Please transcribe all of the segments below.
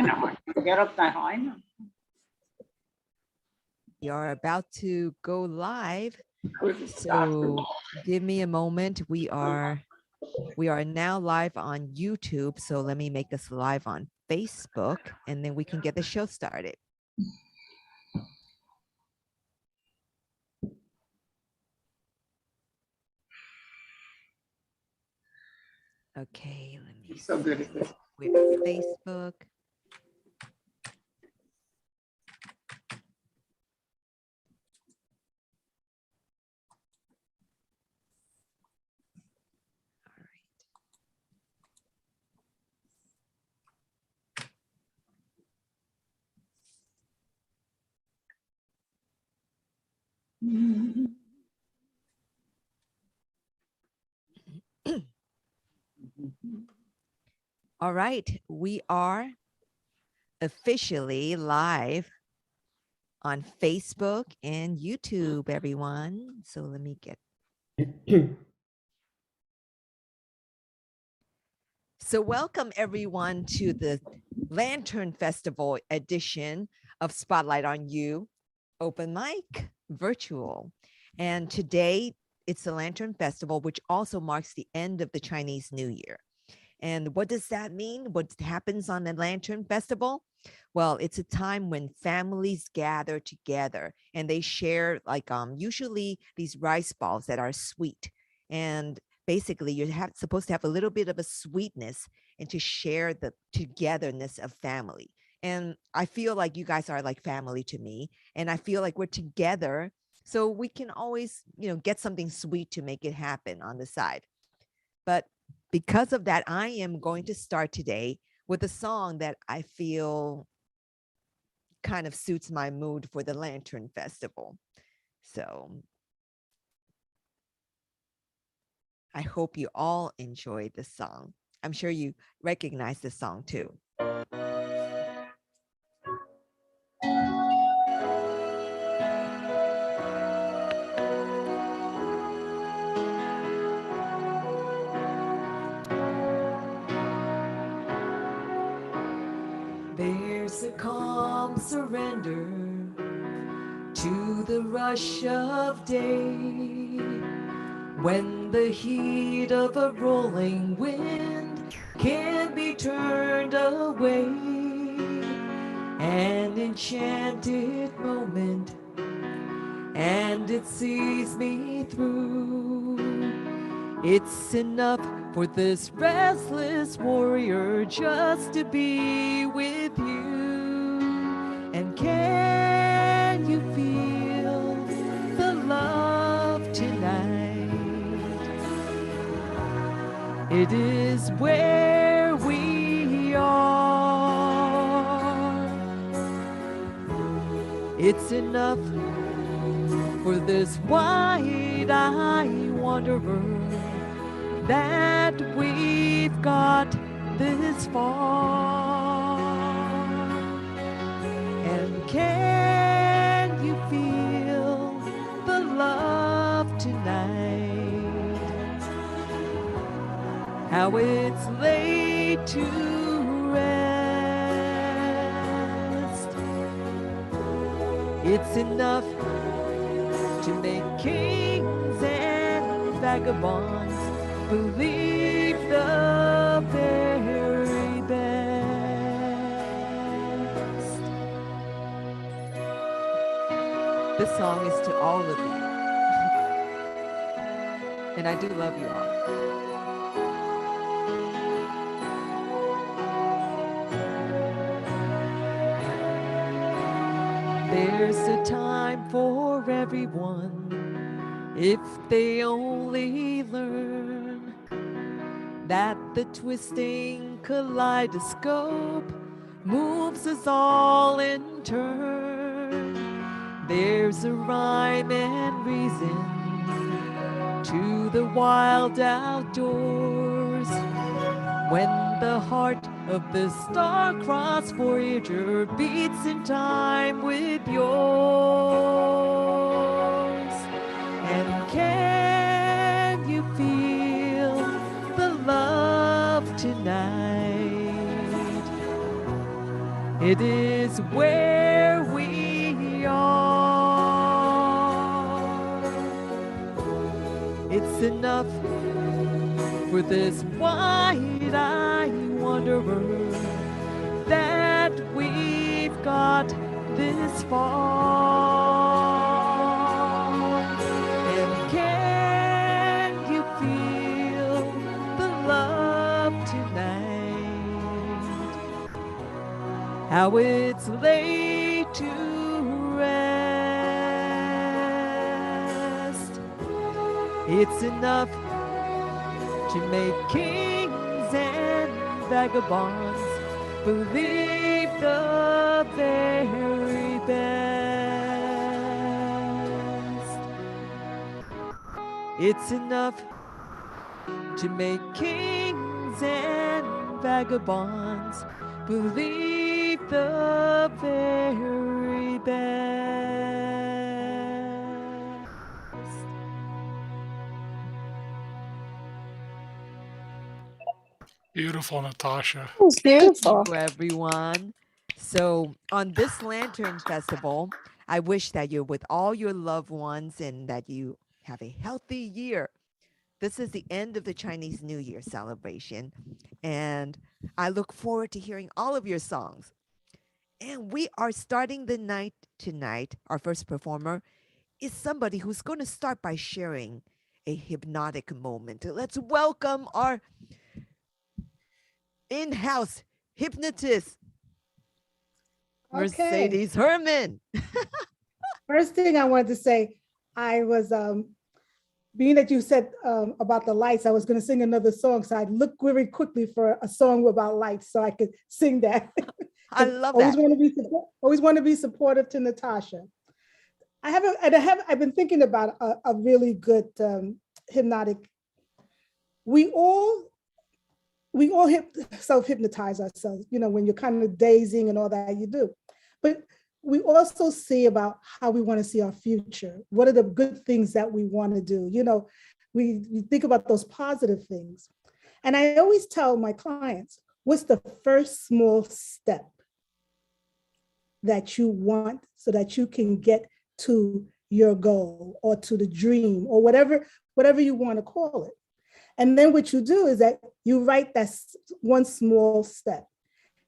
nào, ghé tay hỏi nữa. We are about to go live, so give me a moment. We are now live on YouTube, so let me make us live on Facebook, and then we can get the show started. Okay, let me So good at this. with Facebook. All right, we are officially live on Facebook and YouTube, everyone. So let me get. So welcome everyone to the Lantern Festival edition of Spotlight on You, open mic, virtual. And today it's the Lantern Festival, which also marks the end of the Chinese New Year. And what does that mean? What happens on the Lantern Festival? Well, it's a time when families gather together and they share usually these rice balls that are sweet. And basically you're supposed to have a little bit of a sweetness and to share the togetherness of family. And I feel like you guys are like family to me. And I feel like we're together. So we can always, get something sweet to make it happen on the side. But because of that, I am going to start today with a song that I feel kind of suits my mood for the Lantern Festival. So I hope you all enjoyed the song. I'm sure you recognize the song too. There's a calm surrender to the rush of day, when the heat of a rolling wind can't be turned away. An enchanted moment, and it sees me through. It's enough for this restless warrior just to be with you. And can you feel the love tonight? It is where we are. It's enough for this wide-eyed wanderer that we've got this far. And can you feel the love tonight? How it's laid to rest. It's enough to make kings and vagabonds believe the very best. This song is to all of you. And I do love you all. There's a time for everyone if they only learn that the twisting kaleidoscope moves us all in turn. There's a rhyme and reason to the wild outdoors when the heart of the star-crossed voyager beats in time with yours. And can you feel the love tonight? It is where we are. It's enough for this wide-eyed wanderer that we've got this far. And can you feel the love tonight? How it's laid to rest. It's enough to make kings and vagabonds believe the very best. It's enough to make kings and vagabonds believe the very best. Beautiful, Natasha. It's beautiful. Thank you, everyone. So, on this Lantern Festival, I wish that you're with all your loved ones and that you have a healthy year. This is the end of the Chinese New Year celebration, and I look forward to hearing all of your songs. And we are starting the night tonight. Our first performer is somebody who's going to start by sharing a hypnotic moment. Let's welcome our in-house hypnotist, Mercedes Herman. First thing I wanted to say, I was being that you said about the lights, I was going to sing another song, so I looked very quickly for a song about lights so I could sing that. I love always that. Always want to be supportive to Natasha. I've been thinking about a really good hypnotic. We all self-hypnotize ourselves, you know, when you're kind of dazing and all that you do. But we also see about how we want to see our future. What are the good things that we want to do? You know, we think about those positive things. And I always tell my clients, what's the first small step that you want so that you can get to your goal or to the dream or whatever you want to call it. And then what you do is that you write that one small step.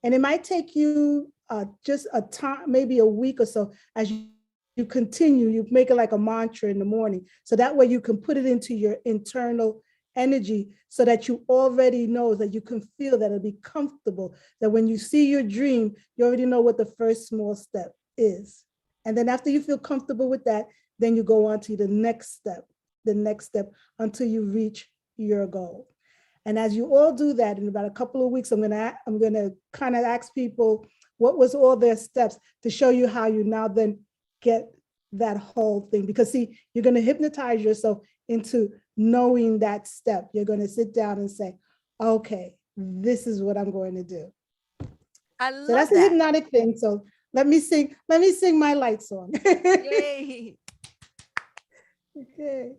And it might take you just a time, maybe a week or so, as you continue, you make it like a mantra in the morning. So that way you can put it into your internal energy so that you already know, that you can feel that it'll be comfortable, that when you see your dream, you already know what the first small step is. And then after you feel comfortable with that, then you go on to the next step until you reach your goal. And as you all do that, in about a couple of weeks, I'm gonna kind of ask people what was all their steps to show you how you now then get that whole thing. Because see, you're gonna hypnotize yourself into knowing that step. You're gonna sit down and say, okay, this is what I'm going to do. I love So that's that. a hypnotic thing. So let me sing my light song. Yay. Okay.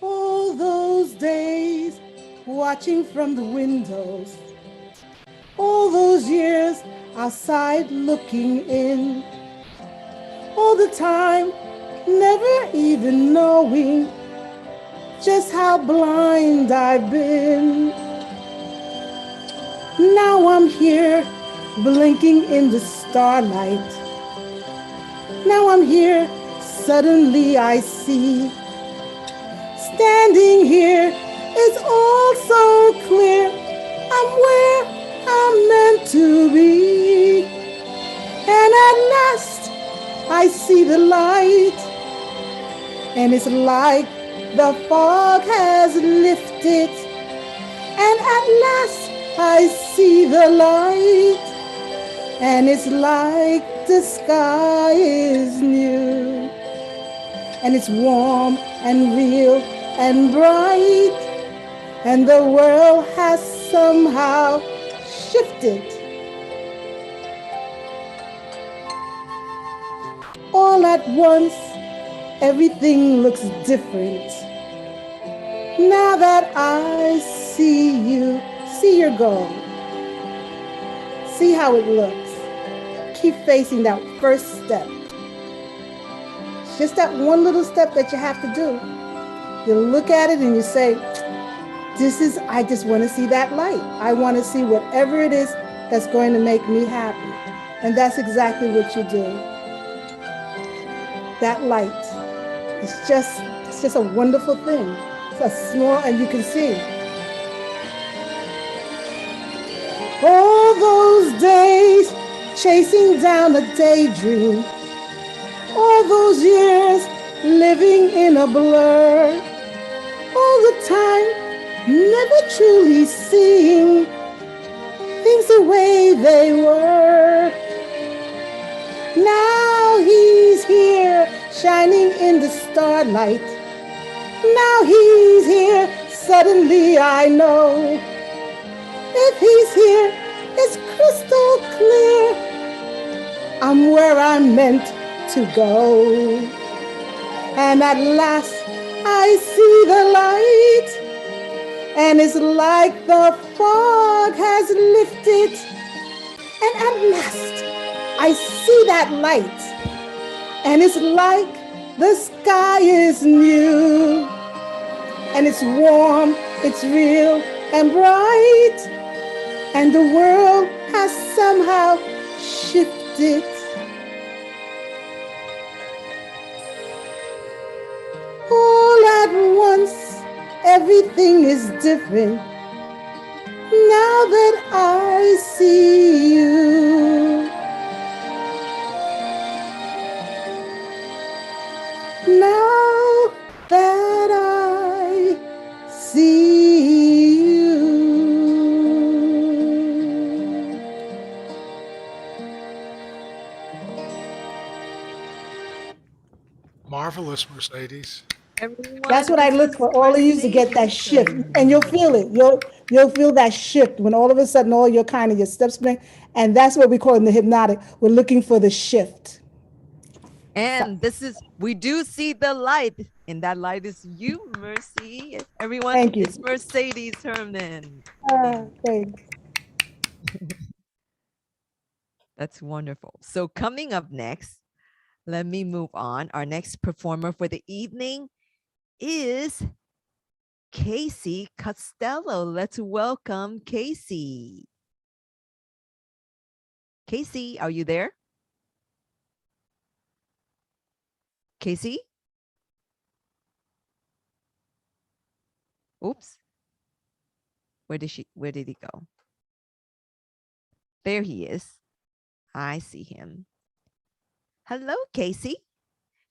All those days watching from the windows, all those years outside looking in, all the time never even knowing just how blind I've been. Now I'm here blinking in the starlight. Now I'm here, suddenly I see. Standing here, it's all so clear. I'm where I'm meant to be. And at last, I see the light. And it's like the fog has lifted. And at last, I see the light. And it's like the sky is new. And it's warm and real and bright, and the world has somehow shifted. All at once, everything looks different. Now that I see you, see your goal. See how it looks. Keep facing that first step. It's just that one little step that you have to do. You look at it and you say, I just want to see that light. I want to see whatever it is that's going to make me happy. And that's exactly what you do. That light. It's just a wonderful thing. It's a small, and you can see. All those days chasing down a daydream. All those years living in a blur. All the time never truly seeing things the way they were. Now he's here, shining in the starlight. Now he's here, suddenly I know. If he's here, it's crystal clear. I'm where I'm meant to go. And at last I see the light. And it's like the fog has lifted. And at last I see that light. And it's like the sky is new. And it's warm, it's real and bright. And the world has somehow shifted. All at once, everything is different. Now that I see you. Now that I see you. Marvelous, Mercedes. Everyone, That's what I this look is for, all of you to get that shift. And you'll feel it. You'll feel that shift when all of a sudden all your steps spring. And that's what we call in the hypnotic. We're looking for the shift. And we do see the light, and that light is you, Mercy. Everyone, Thank you. it's Mercedes Herman. Thanks. That's wonderful. So coming up next, let me move on. Our next performer for the evening is Casey Costello. Let's welcome Casey. Casey, are you there? Casey? Oops. Where did he go? There he is. I see him. Hello, Casey.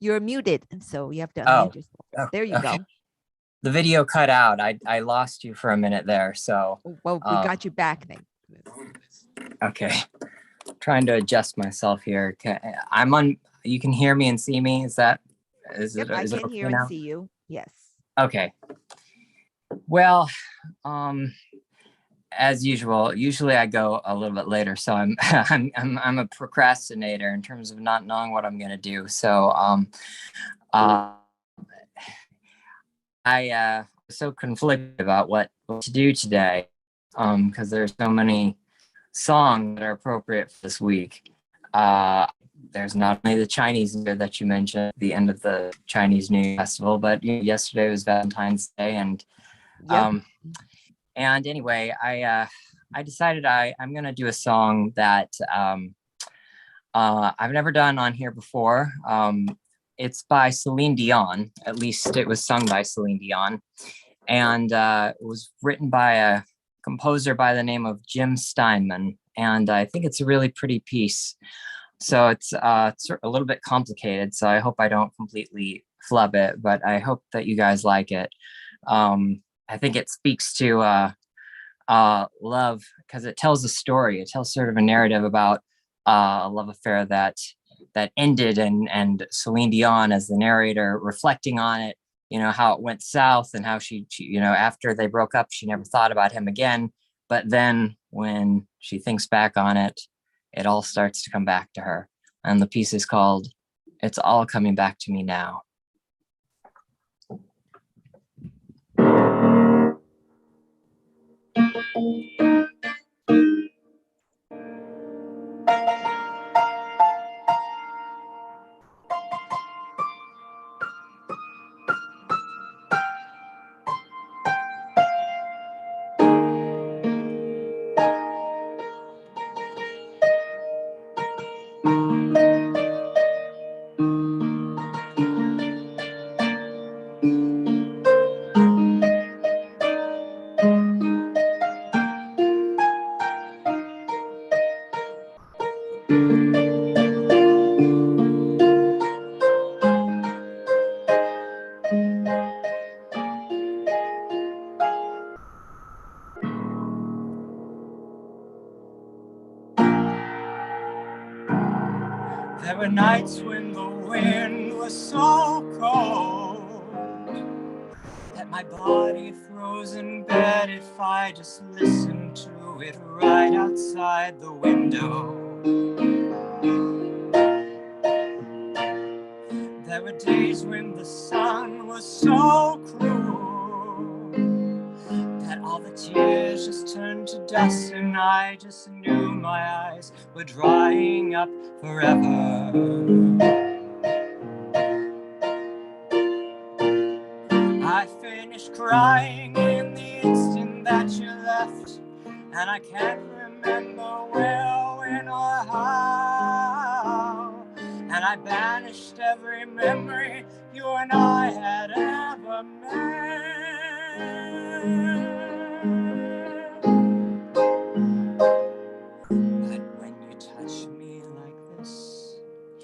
You're muted, and so you have to unmute yourself. There you go. The video cut out. I lost you for a minute there, so. Well, we got you back then. Okay. Trying to adjust myself here. You can hear me and see me. Is Yep, it I okay can hear now? and see you. Yes. Okay. Well, as usual, usually I go a little bit later, so I'm I'm a procrastinator in terms of not knowing what I'm gonna do. So I was so conflicted about what to do today, because there's so many songs that are appropriate for this week. There's not only the Chinese New Year that you mentioned, the end of the Chinese New Year festival, but yesterday was Valentine's Day, and Yep. and anyway, I decided I'm gonna do a song that I've never done on here before. It's by Celine Dion. At least it was sung by Celine Dion, and it was written by a composer by the name of Jim Steinman. And I think it's a really pretty piece. So it's a little bit complicated. So I hope I don't completely flub it, but I hope that you guys like it. I think it speaks to love because it tells a story. It tells sort of a narrative about a love affair that ended, and Celine Dion as the narrator reflecting on it, how it went south, and how she after they broke up, she never thought about him again. But then when she thinks back on it, it all starts to come back to her. And the piece is called "It's All Coming Back to Me Now." There were nights when the wind was so cold that my body froze in bed if I just listened to it right outside the window. There were days when the sun was so cruel that all the tears just turned to dust, and I just knew my eyes were drying up forever. I finished crying in the instant that you left, and I can't remember where, when, or how. And I banished every memory you and I had ever made. But when you touch me like this,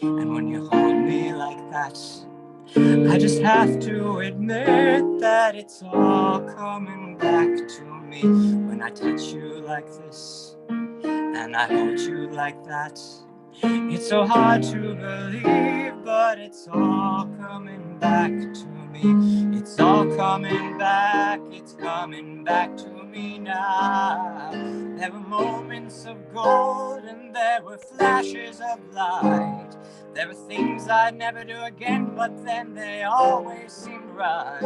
and when you hold me like that, I just have to admit that it's all coming back to me. When I touch you like this, and I hold you like that, it's so hard to believe, but it's all coming back to me. It's all coming back, it's coming back to me now. There were moments of gold and there were flashes of light. There were things I'd never do again, but then they always seemed right.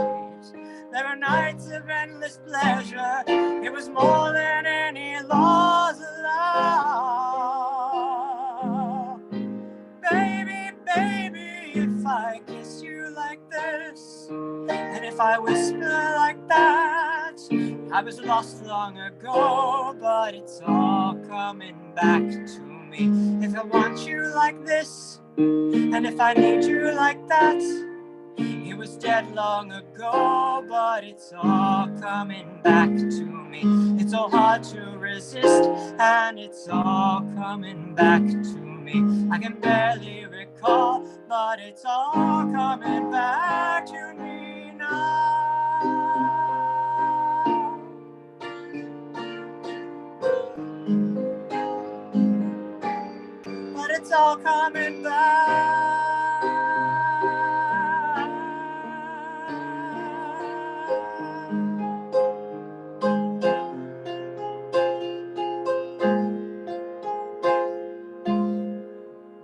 There were nights of endless pleasure. It was more than any laws allow. Baby, baby, if I kiss you like this, and if I whisper like that, I was lost long ago, but it's all coming back to me. If I want you like this, and if I need you like that, it was dead long ago, but it's all coming back to me. It's so hard to resist, and it's all coming back to me. I can barely recall, but it's all coming back to me now. But it's all coming back.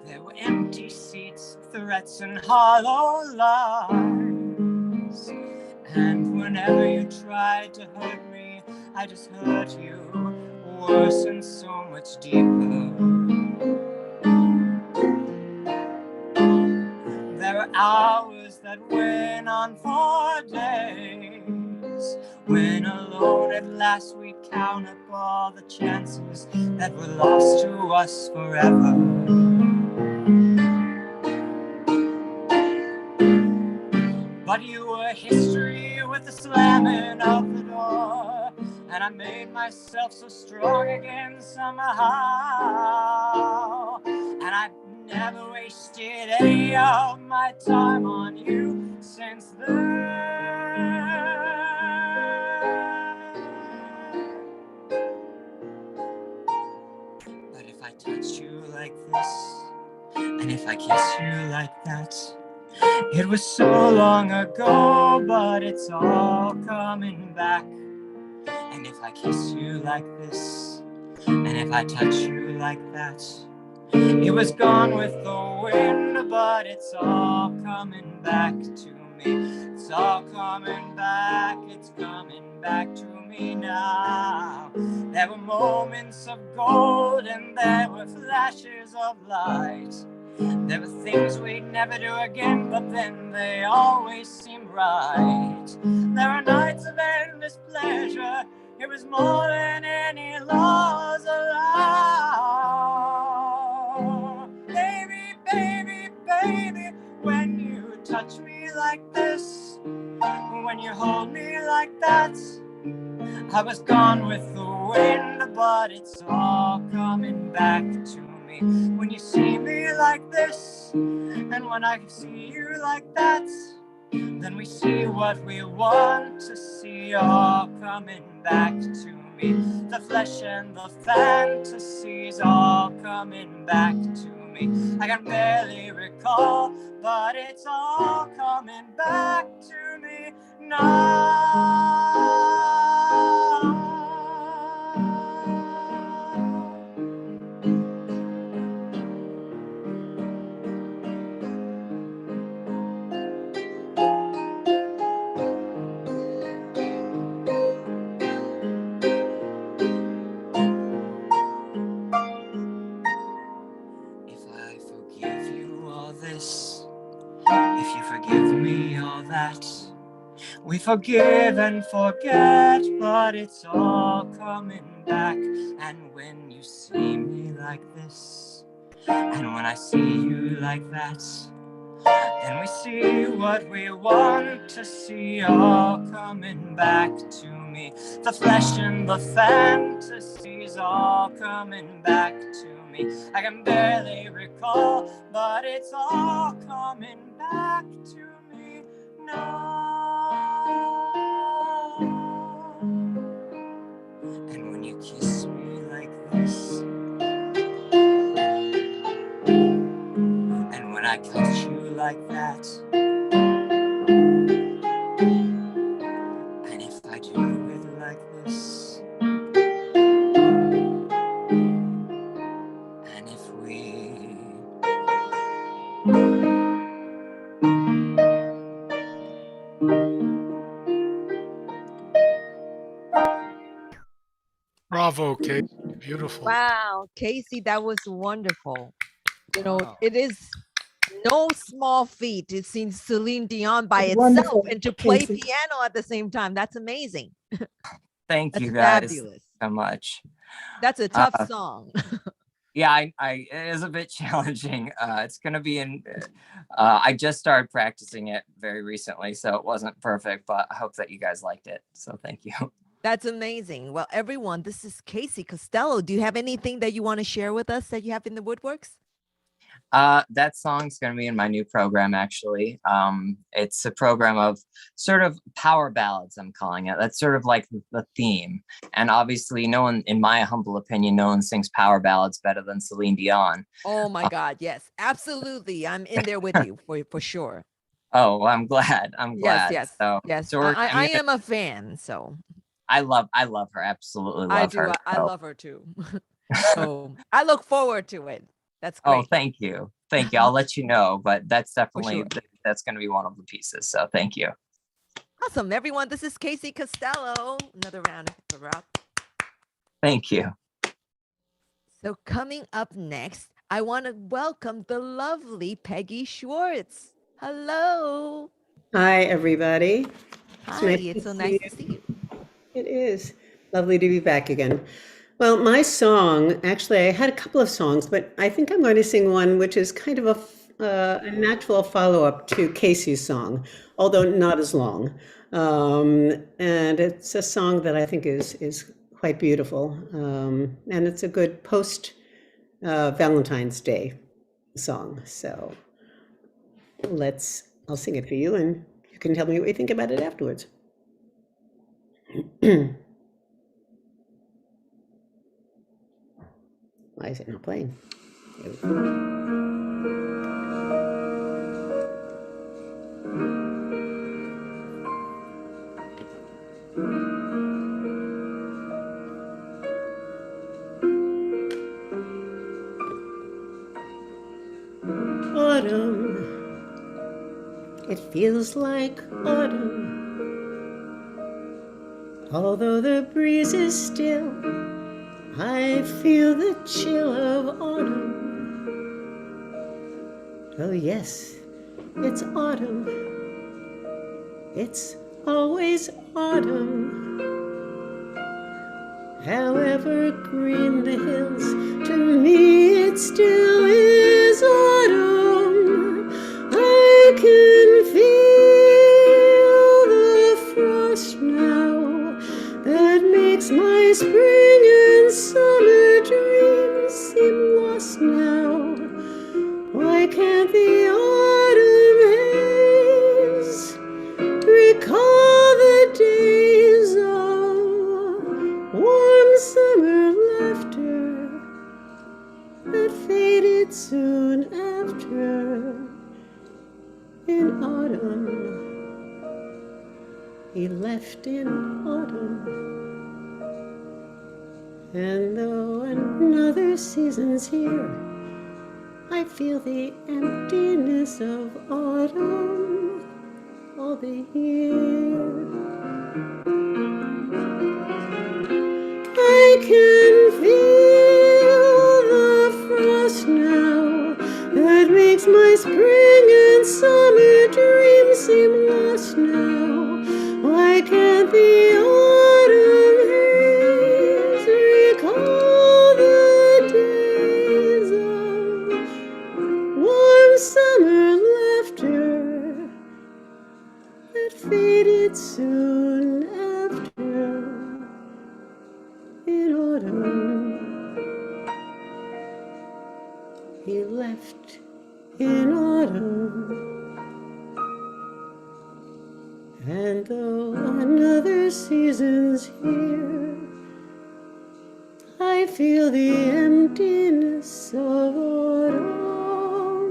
There were empty seats, threats, and hollow lies. And whenever you tried to hurt me, I just hurt you worse and so much deeper. There were hours that went on for days, when alone at last we count up all the chances that were lost to us forever. But you were history with the slamming of the door, and I made myself so strong again somehow. And I've never wasted any of my time on you since then. But if I touch you like this, and if I kiss you like that, it was so long ago, but it's all coming back. And if I kiss you like this, and if I touch you like that, it was gone with the wind, but it's all coming back to me. It's all coming back, it's coming back to me now. There were moments of gold and there were flashes of light. There were things we'd never do again, but then they always seemed right. There are nights of endless pleasure, it was more than any laws allow. Baby, baby, baby, when you touch me like this, when you hold me like that, I was gone with the wind, but it's all coming back to me. When you see me like this, and when I see you like that, then we see what we want to see, all coming back to me. The flesh and the fantasies all coming back to me. I can barely recall, but it's all coming back to me now. If I forgive you all this, if you forgive me all that, we forgive and forget, but it's all coming back. And when you see me like this, and when I see you like that, then we see what we want to see, all coming back to me. The flesh and the fantasies all coming back to me. I can barely recall, but it's all coming back to me now. And when you kiss me like this, and when I touch you like that, and if I do it like this, and if we Bravo, Kate. Beautiful. Wow, Casey, that was wonderful. You know, Wow. it is no small feat to sing Celine Dion by It's itself wonderful, and to play Casey. piano at the same time. That's amazing. Thank That's you guys fabulous. so much. That's a tough Uh, song. Yeah, it is a bit challenging. It's gonna be I just started practicing it very recently, so it wasn't perfect, but I hope that you guys liked it. So thank you. That's amazing. Well, everyone, this is Casey Costello. Do you have anything that you want to share with us that you have in the woodworks? That song's gonna be in my new program, actually. It's a program of sort of power ballads, I'm calling it. That's sort of like the theme. And obviously, no one, in my humble opinion, no one sings power ballads better than Celine Dion. Oh my God, yes, absolutely. I'm in there with you for sure. Oh, well, I'm glad. I'm Yes, glad. yes, So, yes. so we're, I am a fan, so I love her. Absolutely I love do. her. I So, love her too. So I look forward to it. That's oh, great. thank you. Thank you. I'll let you know, but that's definitely, sure. that's going to be one of the pieces. So thank you. Awesome, everyone. This is Casey Costello. Another round of applause. Thank you. So coming up next, I want to welcome the lovely Peggy Schwartz. Hello. Hi, everybody. Hi, nice it's to so see nice to you. see you. It is lovely to be back again. Well, my song, actually, I had a couple of songs, but I think I'm going to sing one which is kind of a natural follow-up to Casey's song, although not as long. And it's a song that I think is quite beautiful, and it's a good post Valentine's Day song. So I'll sing it for you, and you can tell me what you think about it afterwards. Why is it not playing? There we go. Autumn, it feels like autumn. Although the breeze is still, I feel the chill of autumn. Oh yes, it's autumn. It's always autumn. However green the hills, to me it still is autumn. I can feel the frost now that makes my spring and summer dreams seem lost now. Why can't the autumn haze recall the days of warm summer laughter that faded soon after in autumn? He left in autumn. And though another season's here, I feel the emptiness of autumn all the year. I can feel the frost now that makes my spring and summer dreams seem lost now. Why can't the autumn haze recall the days of warm summer laughter that faded soon after in autumn? He left in autumn. And though another season's here, I feel the emptiness of autumn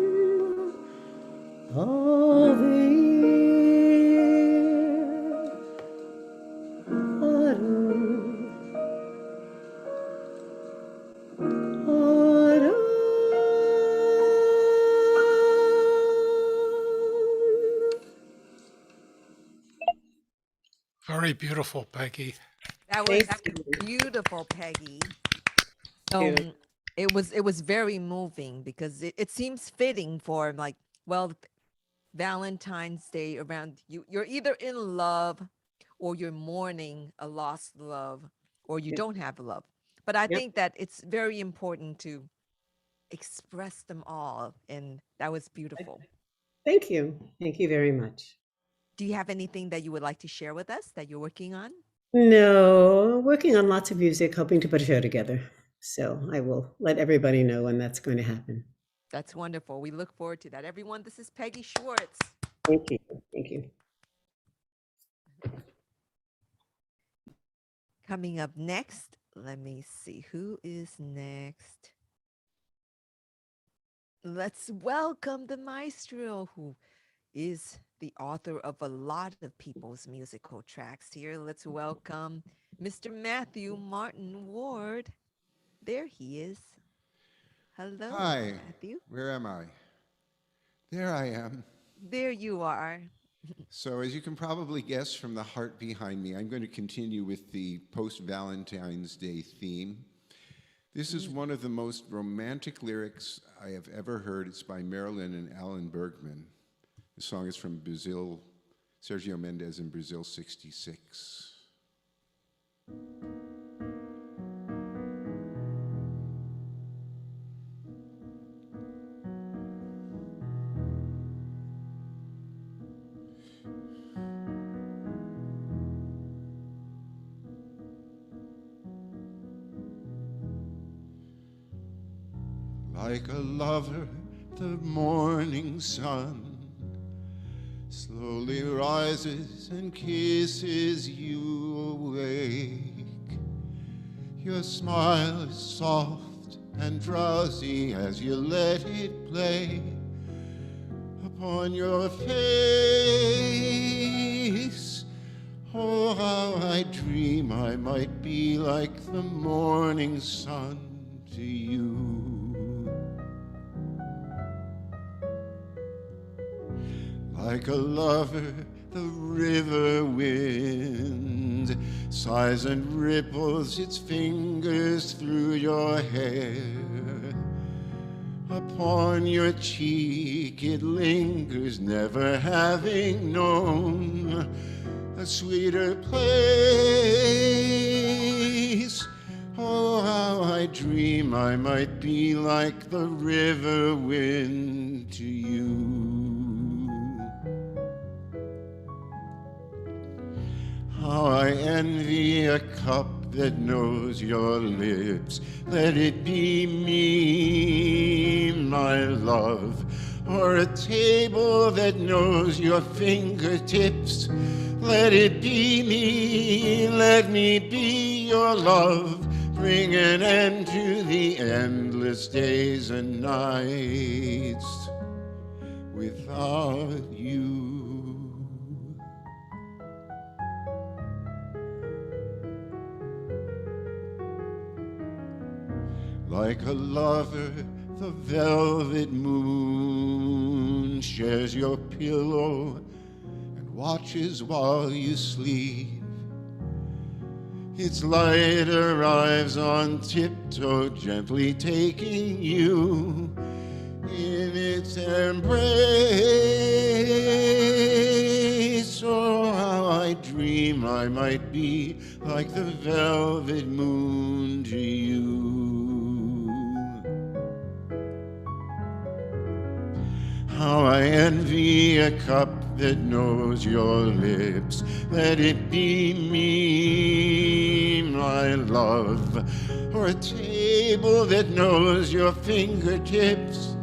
all the year. Autumn, autumn. Very beautiful, Peggy. That was Thank you. beautiful, Peggy. Beautiful. It was very moving because it seems fitting for like, well, Valentine's Day around you. You're either in love or you're mourning a lost love or you Yep. don't have love. But I Yep. think that it's very important to express them all. And that was beautiful. Thank you. Thank you very much. Do you have anything that you would like to share with us that you're working on? No, working on lots of music, hoping to put a show together. So I will let everybody know when that's going to happen. That's wonderful. We look forward to that. Everyone, this is Peggy Schwartz. Thank you. Thank you. Coming up next, let me see who is next. Let's welcome the maestro, who is the author of a lot of people's musical tracks here. Let's welcome Mr. Matthew Martin Ward. There he is. Hello, Hi. Matthew. Where am I? There I am. There you are. So as you can probably guess from the heart behind me, I'm going to continue with the post-Valentine's Day theme. This is one of the most romantic lyrics I have ever heard. It's by Marilyn and Alan Bergman. The song is from Brazil, Sergio Mendes in Brazil 66. Like a lover, the morning sun slowly rises and kisses you awake. Your smile is soft and drowsy as you let it play upon your face. Oh, how I dream I might be like the morning sun to Like a lover, the river wind sighs and ripples its fingers through your hair. Upon your cheek it lingers, never having known a sweeter place. Oh, how I dream I might be like the river wind to you. How I envy a cup that knows your lips. Let it be me, my love, or a table that knows your fingertips. Let it be me, let me be your love. Bring an end to the endless days and nights without you. Like a lover, the velvet moon shares your pillow and watches while you sleep. Its light arrives on tiptoe, gently taking you in its embrace. Oh, how I dream I might be like the velvet moon to you. How I envy a cup that knows your lips. Let it be me, my love, or a table that knows your fingertips.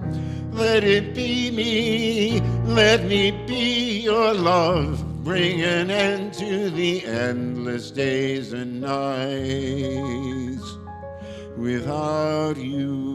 Let it be me, let me be your love. Bring an end to the endless days and nights without you.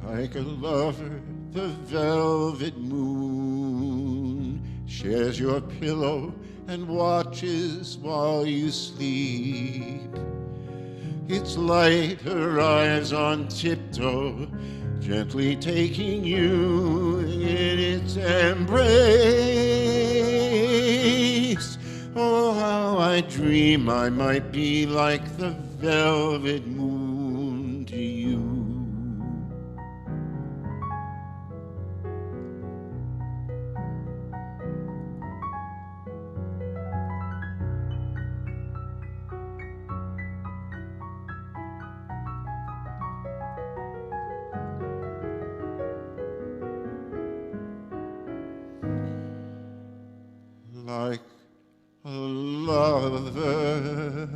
Like a lover, the velvet moon shares your pillow and watches while you sleep. Its light arrives on tiptoe, gently taking you in its embrace. Oh, how I dream I might be like the velvet moon to you. Like a lover.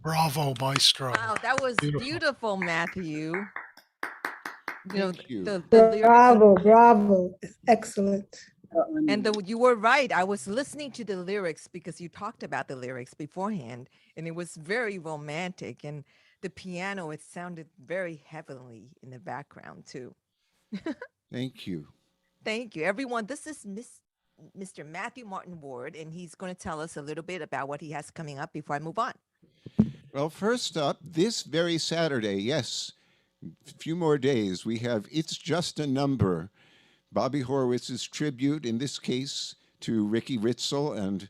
Bravo, maestro. Wow, that was Beautiful. beautiful, Matthew. You know, Thank you. the lyrics Bravo, bravo. It's excellent. and you were right. I was listening to the lyrics because you talked about the lyrics beforehand, and it was very romantic. And the piano, it sounded very heavenly in the background too. Thank you. Thank you, everyone. This is Mr. Matthew Martin Ward, and he's going to tell us a little bit about what he has coming up before I move on. Well, first up, this very Saturday, yes, few more days, we have It's Just a Number, Bobby Horowitz's tribute, in this case, to Ricky Ritzel and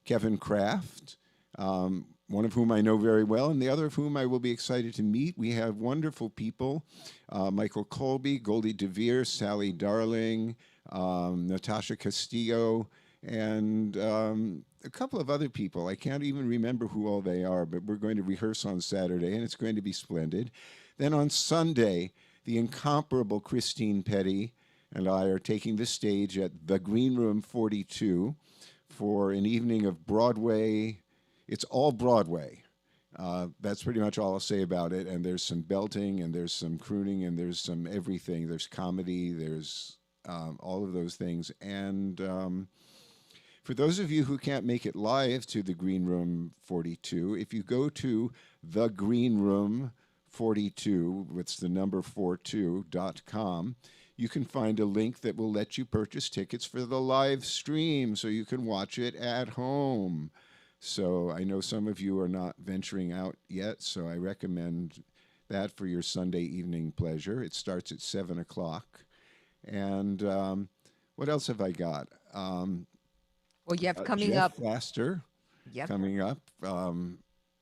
Kevin Kraft, one of whom I know very well, and the other of whom I will be excited to meet. We have wonderful people, Michael Colby, Goldie DeVere, Sally Darling, Natasha Castillo, and a couple of other people. I can't even remember who all they are, but we're going to rehearse on Saturday, and it's going to be splendid. Then on Sunday, the incomparable Christine Petty and I are taking the stage at the Green Room 42 for an evening of Broadway. It's all Broadway. That's pretty much all I'll say about it. And there's some belting, and there's some crooning, and there's some everything. There's comedy, there's all of those things. And for those of you who can't make it live to the Green Room 42, if you go to the Green Room 42, it's the number 42.com, you can find a link that will let you purchase tickets for the live stream so you can watch it at home. So I know some of you are not venturing out yet, so I recommend that for your Sunday evening pleasure. It starts at 7 o'clock. And what else have I got? Well, you have coming Jeff up. Laster Yep. coming up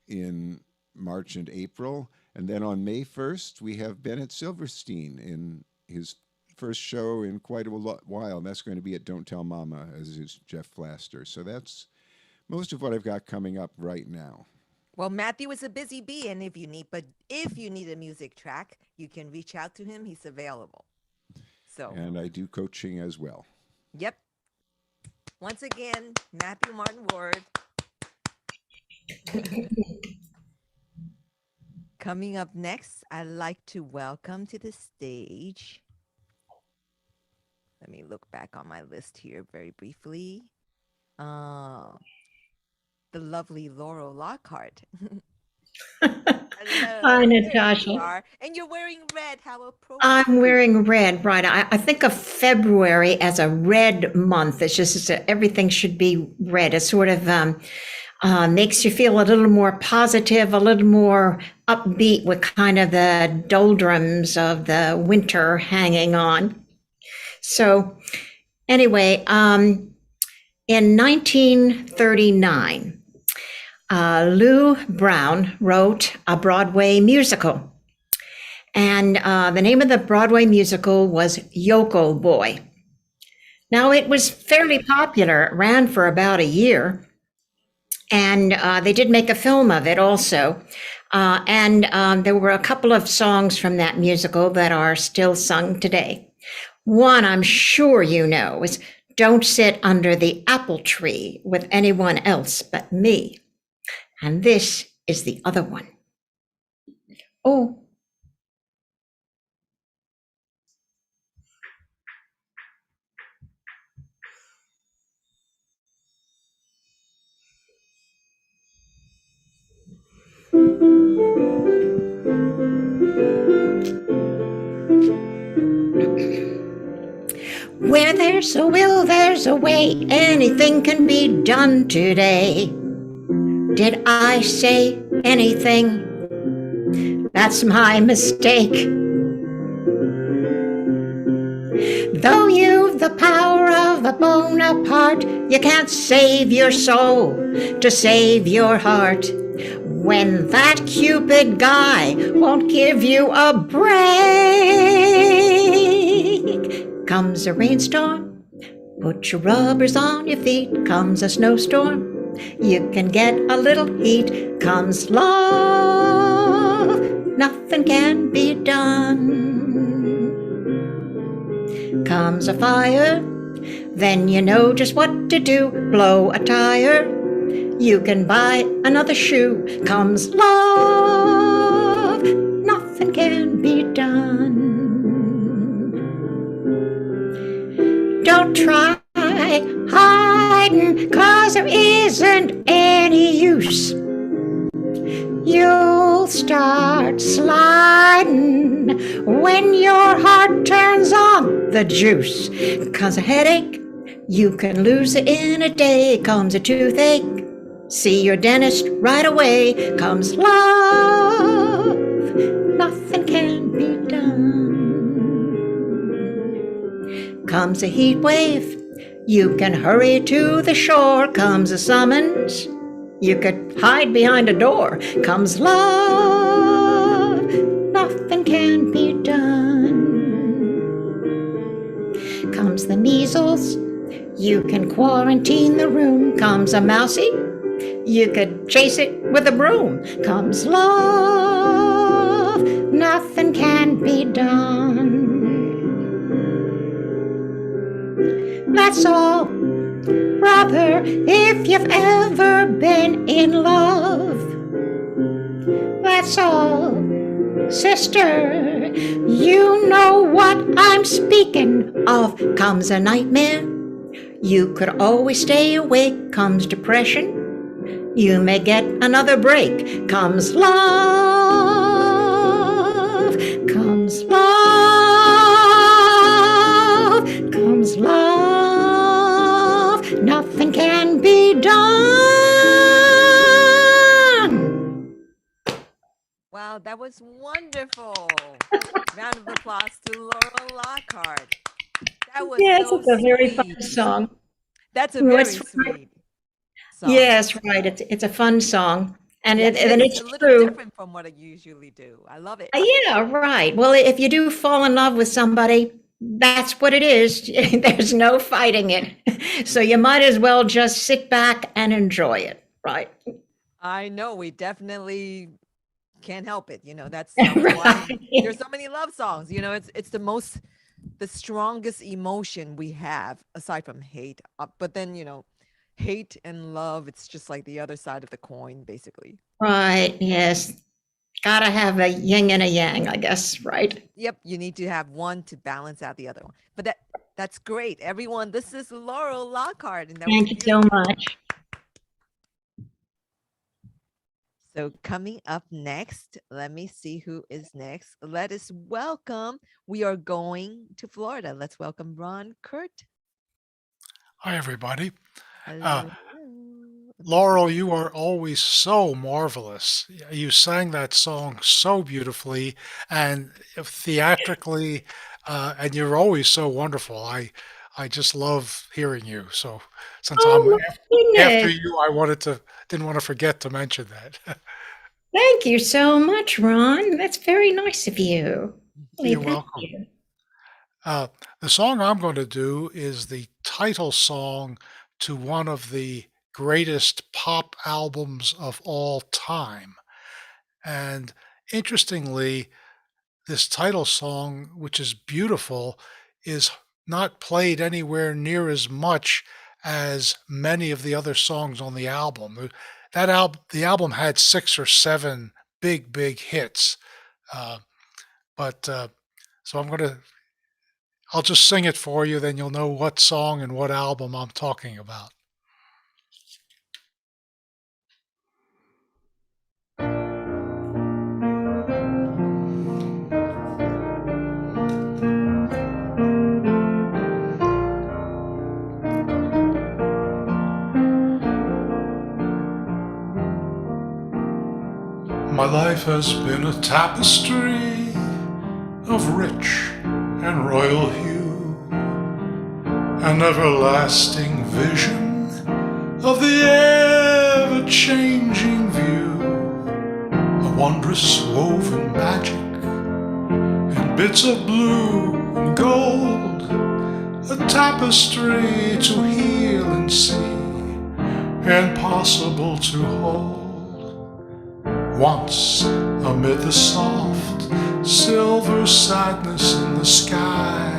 in March and April. And then on May 1st, we have Bennett Silverstein in his first show in quite a while. And that's going to be at Don't Tell Mama, as is Jeff Laster. So that's most of what I've got coming up right now. Well, Matthew is a busy bee, and if you need a music track, you can reach out to him. He's available. So, And I do coaching as well. yep. Once again, Matthew Martin Ward. Coming up next, I'd like to welcome to the stage. Let me look back on my list here very briefly. The lovely Laurel Lockhart. Hello, Hi, there you Natasha. are. And you're wearing red. How appropriate. I'm wearing red, right? I think of February as a red month. It's just everything should be red. It sort of makes you feel a little more positive, a little more upbeat with kind of the doldrums of the winter hanging on. So anyway, in 1939, Lou Brown wrote a Broadway musical. And the name of the Broadway musical was Yoko Boy. Now, it was fairly popular. It ran for about a year. And they did make a film of it also. And there were a couple of songs from that musical that are still sung today. One I'm sure you know is Don't Sit Under the Apple Tree with Anyone Else But Me. And this is the other one. Oh. Where there's a will, there's a way. Anything can be done today. Did I say anything? That's my mistake. Though you've the power of a Bonaparte, you can't save your soul to save your heart. When that Cupid guy won't give you a break, comes a rainstorm, put your rubbers on your feet, comes a snowstorm, you can get a little heat, comes love, nothing can be done. Comes a fire, then you know just what to do, blow a tire, you can buy another shoe. Comes love, nothing can be done. Don't try hiding, 'cause there isn't any use. You'll start sliding when your heart turns on the juice. 'Cause a headache, you can lose it in a day. Comes a toothache, see your dentist right away. Comes love, nothing can be comes a heat wave. You can hurry to the shore, comes a summons. You could hide behind a door, comes love. Nothing can be done. Comes the measles. You can quarantine the room, comes a mousy. You could chase it with a broom, comes love. Nothing can be done. That's all, brother, if you've ever been in love. That's all, sister, you know what I'm speaking of. Comes a nightmare, you could always stay awake. Comes depression, you may get another break. Comes love, comes love, comes love. Nothing can be done. Wow, that was wonderful. Round of applause to Laurel Lockhart. That was Yes, so it's a very sweet. fun song. That's a Oh, very it's fun. sweet song. Yes, right. It's a fun song, and Yes, and it's it's a little true. different from what I usually do. I love it. Yeah, right. Well, if you do fall in love with somebody, that's what it is. There's no fighting it. So you might as well just sit back and enjoy it, right? I know we definitely can't help it. That's why Right. there's so many love songs. It's the strongest emotion we have aside from hate. But then, hate and love, it's just like the other side of the coin, basically. Right, yes. Gotta have a yin and a yang, I guess, right? Yep, you need to have one to balance out the other one. But that's great. Everyone, this is Laurel Lockhart. And that was Thank you so beautiful. much. So coming up next, let me see who is next. Let us welcome, we are going to Florida. Let's welcome Ron Kurt. Hi, everybody. Hello. Laurel, you are always so marvelous. You sang that song so beautifully and theatrically, and you're always so wonderful. I just love hearing you. So since Oh, I'm my after goodness. you, didn't want to forget to mention that. Thank you so much, Ron. That's very nice of you. Really, You're thank welcome. you. The song I'm going to do is the title song to one of the greatest pop albums of all time. And interestingly, this title song, which is beautiful, is not played anywhere near as much as many of the other songs on the album. The album had 6 or 7 big hits. But so I'll just sing it for you, then you'll know what song and what album I'm talking about. My life has been a tapestry of rich and royal hue, an everlasting vision of the ever-changing view, a wondrous woven magic in bits of blue and gold, a tapestry to heal and see, impossible to hold. Once, amid the soft, silver sadness in the sky,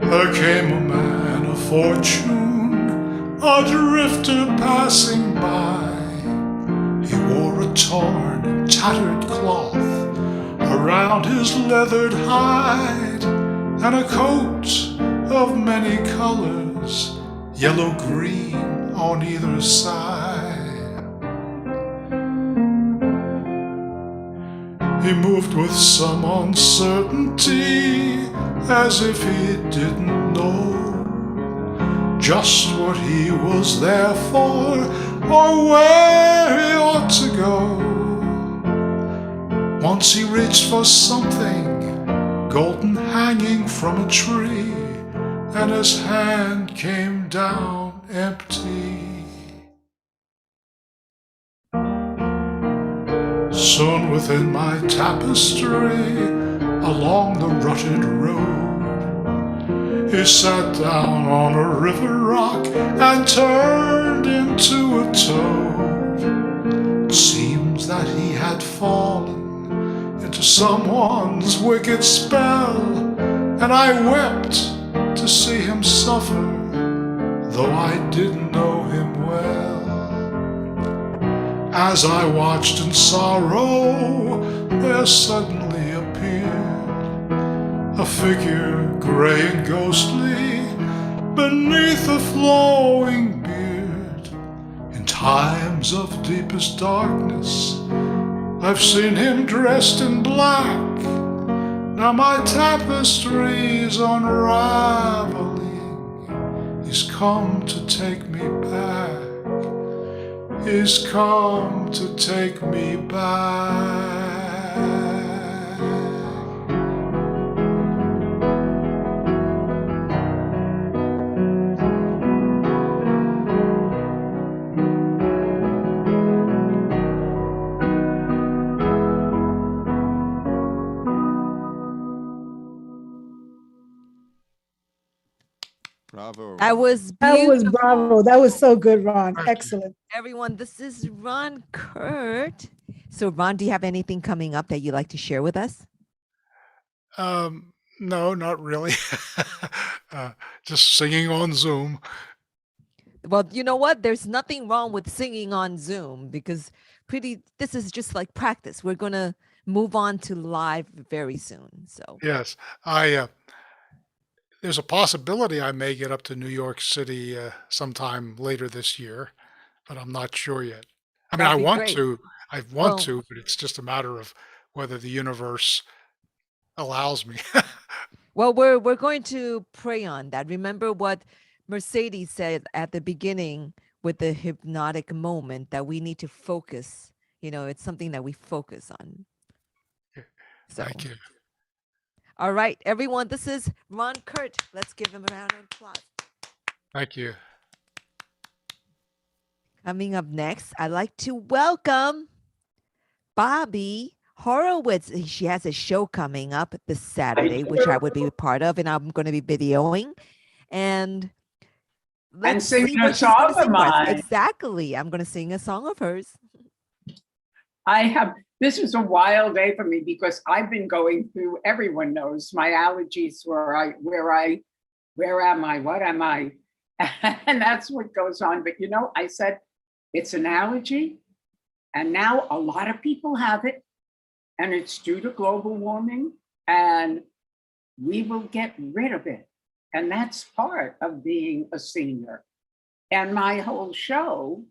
there came a man of fortune, a drifter passing by. He wore a torn and tattered cloth around his leathered hide, and a coat of many colors, yellow-green on either side. He moved with some uncertainty, as if he didn't know just what he was there for, or where he ought to go. Once he reached for something golden hanging from a tree, and his hand came down empty. Soon within my tapestry, along the rutted road, he sat down on a river rock and turned into a toad. It seems that he had fallen into someone's wicked spell, and I wept to see him suffer, though I didn't know him well. As I watched in sorrow, there suddenly appeared a figure gray and ghostly beneath a flowing beard. In times of deepest darkness, I've seen him dressed in black. Now my tapestry's unraveling. He's come to take me back. He's come to take me back. Bravo. That was That was beautiful. bravo. That was so good, Ron. Thank you. Excellent. Everyone, this is Ron Kurt. So, Ron, do you have anything coming up that you'd like to share with us? No, not really. Just singing on Zoom. Well, you know what? There's nothing wrong with singing on Zoom because this is just like practice. We're going to move on to live very soon. So, Yes, there's a possibility I may get up to New York City sometime later this year, but I'm not sure yet. I mean, That'd I be want great. to, I want Well- to, but it's just a matter of whether the universe allows me. well, we're going to pray on that. Remember what Mercedes said at the beginning with the hypnotic moment, that we need to focus. You know, it's something that we focus on. So, Thank you. all right, everyone, this is Ron Kurt. Let's give him a round of applause. Thank you. Coming up next, I'd like to welcome Bobby Horowitz. She has a show coming up this Saturday, which I would be a part of, and I'm going to be videoing. And let's singing see a what she's gonna song of sing for us. mine. Exactly. I'm going to sing a song of hers. This was a wild day for me because I've been going through, everyone knows my allergies, where am I? What am I? And that's what goes on. But I said, it's an allergy. And now a lot of people have it, and it's due to global warming, and we will get rid of it. And that's part of being a senior. And my whole show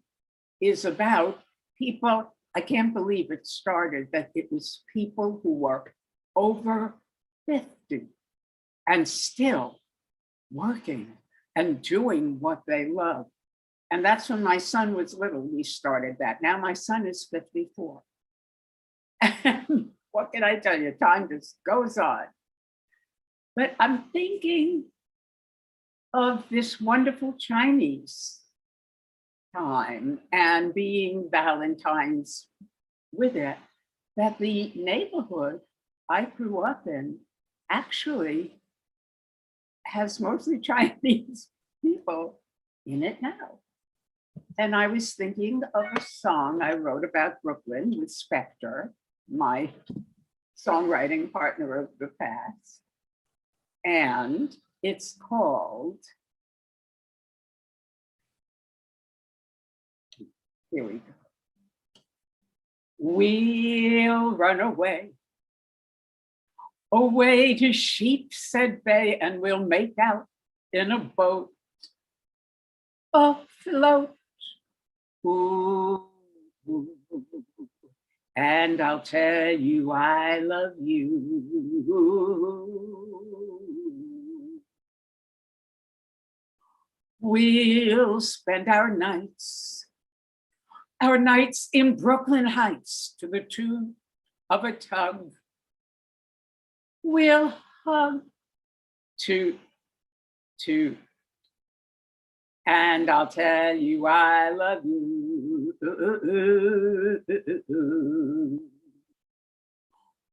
is about people. I can't believe it started, that it was people who were over 50 and still working and doing what they love. And that's when my son was little, we started that. Now my son is 54. And what can I tell you? Time just goes on. But I'm thinking of this wonderful Chinese time and being Valentine's with it, that the neighborhood I grew up in actually has mostly Chinese people in it now. And I was thinking of a song I wrote about Brooklyn with Spector, my songwriting partner of the past. And it's called, here we go. We'll run away to Sheepshead Bay, and we'll make out in a boat afloat. Ooh, ooh, ooh, ooh. And I'll tell you I love you. We'll spend our nights in Brooklyn Heights to the tune of a tug. We'll hug to two. And I'll tell you I love you.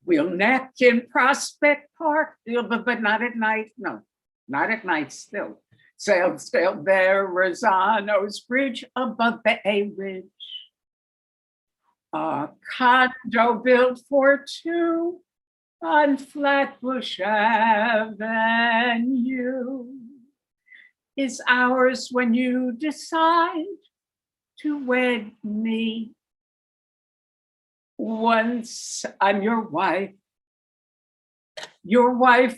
We'll neck in Prospect Park, but not at night. No, not at night still. Sail Verrazano's Bridge above Bay Ridge. A condo built for two on Flatbush Avenue is ours when you decide to wed me. Once I'm your wife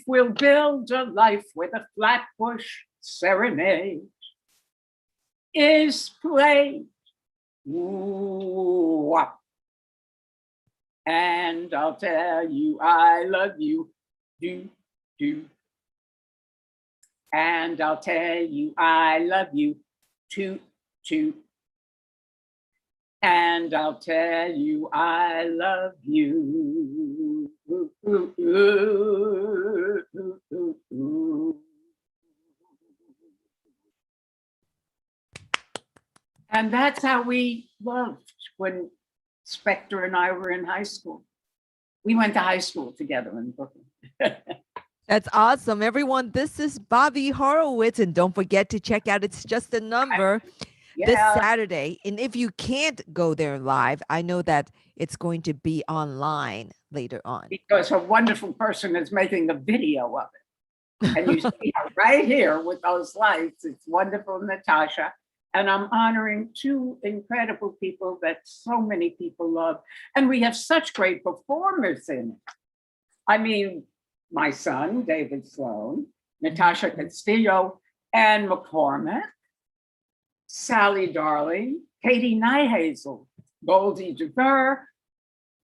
will build a life where the Flatbush Serenade is played. Woo-wop. And I'll tell you I love you, do. And I'll tell you I love you, toot. And I'll tell you I love you. And that's how we loved when Spector and I were in high school. We went to high school together in Brooklyn. That's awesome. Everyone, this is Bobby Horowitz. And don't forget to check out It's Just a Number this Saturday. And if you can't go there live, I know that it's going to be online later on. Because a wonderful person is making a video of it. And you see her right here with those lights. It's wonderful, Natasha. And I'm honoring two incredible people that so many people love. And we have such great performers in it. I mean, my son, David Sloan, Natasha Castillo, Ann McCormick, Sally Darling, Katie Nyhazel, Goldie DeVere,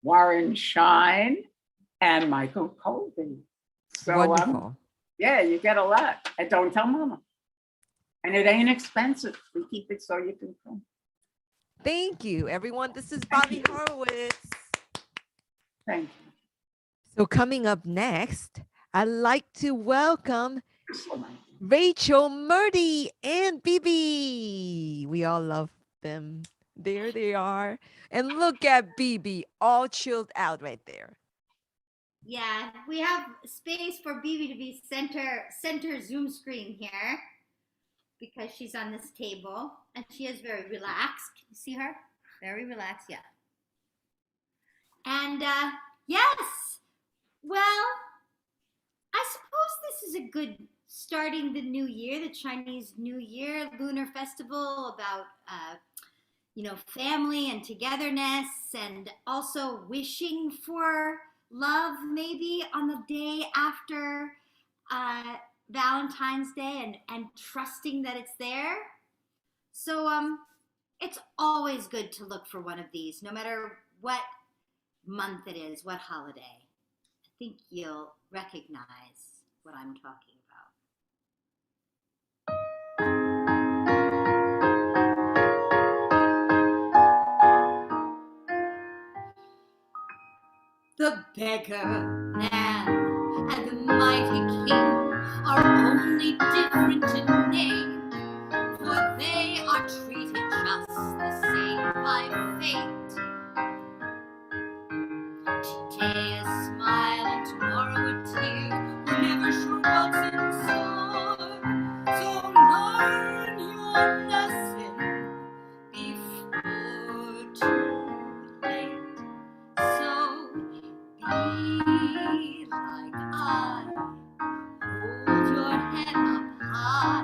Warren Shine, and Michael Colby. So, Wonderful. yeah, you get a lot. And don't tell mama. And it ain't expensive. We keep it so you can come. Thank you, everyone. This is Bobby Horowitz. Thank So coming up next, I'd like to welcome you so much. Rachel Murdy and Bibi. We all love them. There they are. And look at Bibi, all chilled out right there. Yeah, we have space for Bibi to be center Zoom screen here because she's on this table and she is very relaxed. You see her? Very relaxed, yeah. And yes, well, I suppose this is a good starting the new year, the Chinese New Year Lunar Festival about family and togetherness, and also wishing for love maybe on the day after Valentine's Day, and trusting that it's there. So it's always good to look for one of these, no matter what month it is, what holiday. I think you'll recognize what I'm talking about. The beggar man and the mighty king are only different in name, for they are treated just the same by fate. Today a smile and tomorrow a tear, we're never sure what's in store. So learn your lesson before too late. So be like I, hold your head up high,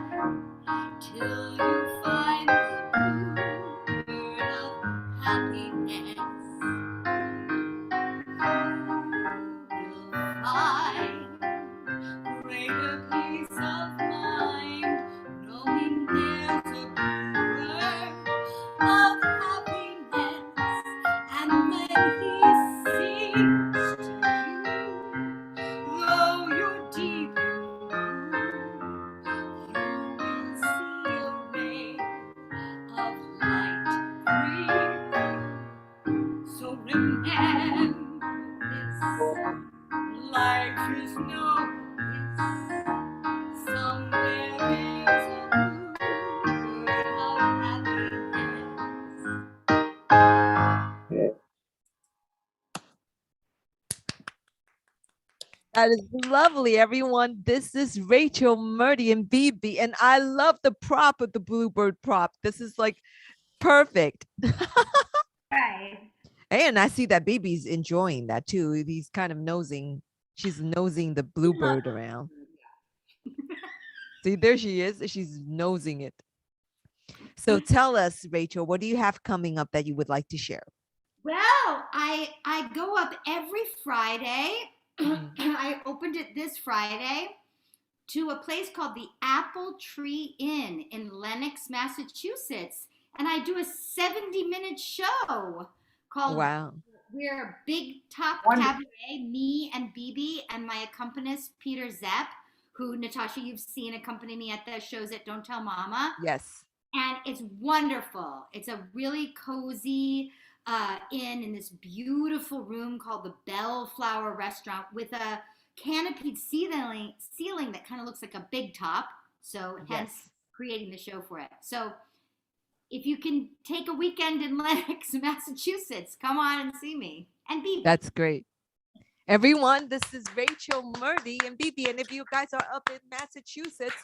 That is lovely, everyone. This is Rachel, Murdy, and BB, and I love the prop of the bluebird prop. This is like perfect. Right. And I see that BB's enjoying that too. He's kind of nosing. She's nosing the bluebird around. See, there she is. She's nosing it. So tell us, Rachel, what do you have coming up that you would like to share? Well, I go up every Friday. I opened it this Friday to a place called the Apple Tree Inn in Lenox, Massachusetts, and I do a 70-minute show called Wow. We're Big Top Wonderful. Cabaret, me and BB and my accompanist Peter Zepp, who, Natasha, you've seen accompany me at the shows at Don't Tell Mama. Yes. And it's wonderful. It's a really cozy inn in this beautiful room called the Bellflower Restaurant with a canopied ceiling that kind of looks like a big top. So hence Yes. creating the show for it. So if you can take a weekend in Lenox, Massachusetts, come on and see me. And be That's great. Everyone, this is Rachel, Murdy, and BB. And if you guys are up in Massachusetts,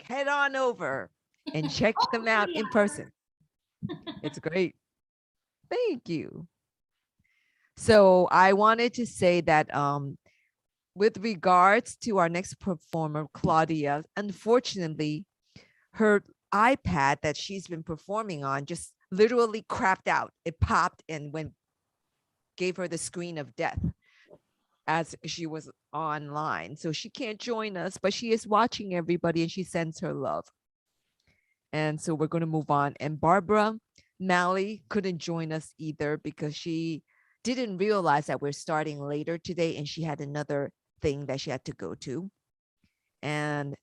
head on over and check them out in person. It's great. Thank you. So I wanted to say that with regards to our next performer, Claudia, unfortunately, her iPad that she's been performing on just literally crapped out. It popped and gave her the screen of death as she was online. So she can't join us, but she is watching everybody and she sends her love. And so we're going to move on. And Barbara Malley couldn't join us either because she didn't realize that we're starting later today and she had another thing that she had to go to. And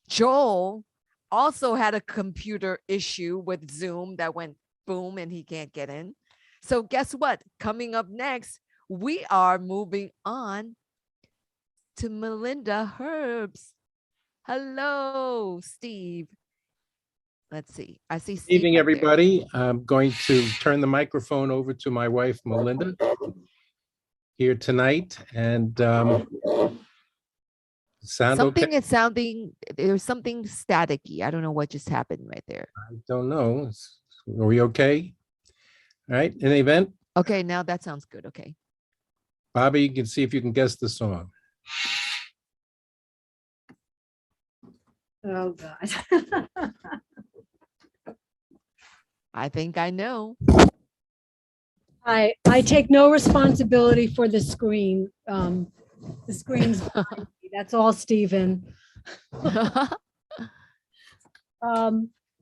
Joel also had a computer issue with Zoom that went boom and he can't get in. So guess what? Coming up next, we are moving on to Melinda Herbs. Hello, Steve. Let's see. I see Steve. Evening, right there. everybody. I'm going to turn the microphone over to my wife, Melinda, here tonight. And sound Something okay? is sounding, there's something staticky. I don't know what just happened right there. I don't know. Are we okay? All right. In the event, Okay, now that sounds good. Okay. Bobby, you can see if you can guess the song. Oh, God. I think I know. I take no responsibility for the screen. The screen's behind me. That's all, Stephen.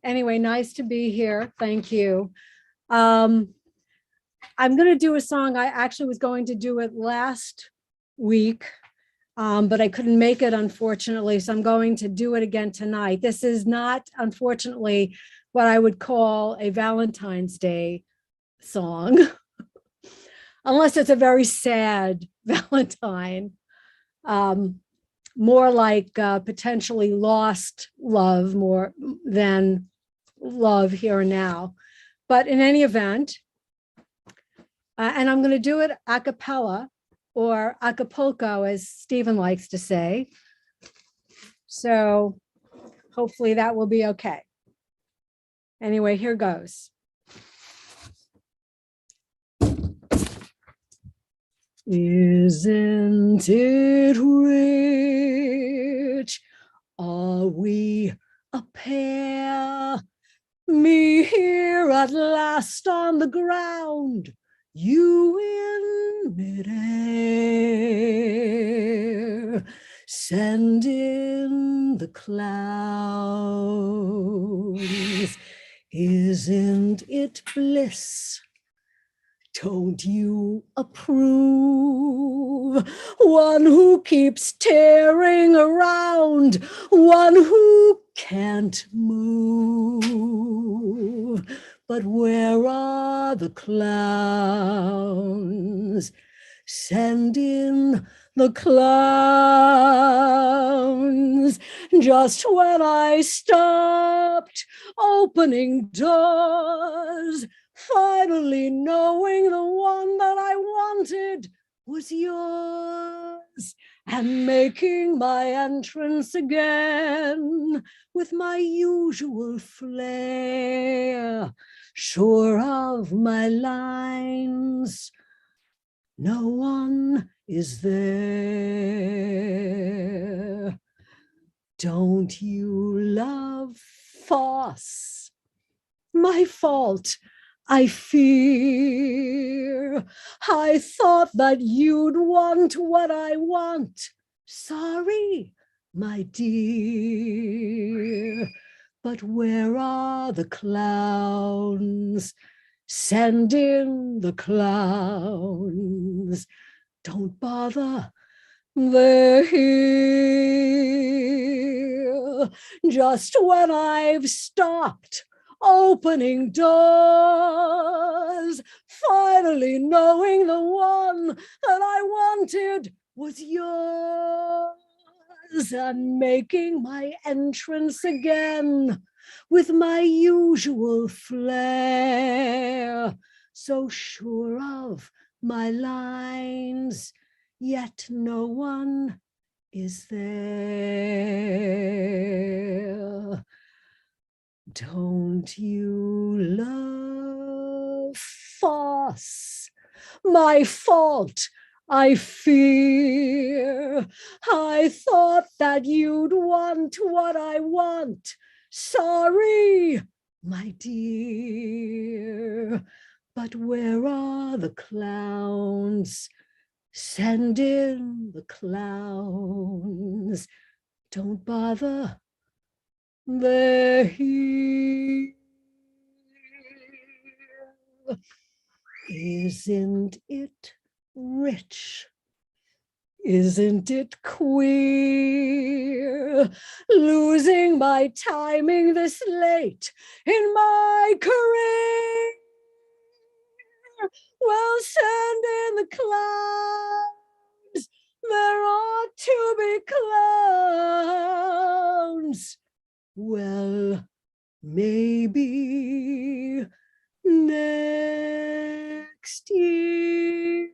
Anyway, nice to be here. Thank you. I'm going to do a song. I actually was going to do it last week, but I couldn't make it, unfortunately. So I'm going to do it again tonight. This is not, unfortunately, what I would call a Valentine's Day song, unless it's a very sad Valentine, more like potentially lost love more than love here and now. But in any event, and I'm going to do it a cappella or Acapulco, as Stephen likes to say. So hopefully that will be okay. Anyway, here goes. Isn't it rich? Are we a pair? Me here at last on the ground, you in midair. Send in the clouds. Isn't it bliss? Don't you approve? One who keeps tearing around, one who can't move. But where are the clowns? Send in the clowns. Just when I stopped opening doors, finally knowing the one that I wanted was yours, and making my entrance again with my usual flair, sure of my lines, no one is there. Don't you love farce? My fault, I fear. I thought that you'd want what I want. Sorry, my dear. But where are the clowns? Send in the clowns. Don't bother, they're here. Just when I've stopped opening doors, finally knowing the one that I wanted was yours, and making my entrance again with my usual flair, so sure of my lines, yet no one is there. Don't you love farce? My fault, I fear. I thought that you'd want what I want. Sorry, my dear. But where are the clowns? Send in the clowns. Don't bother, they're here. Isn't it rich? Isn't it queer? Losing my timing this late in my career. Well, send in the clowns. There ought to be clowns. Well, maybe next year.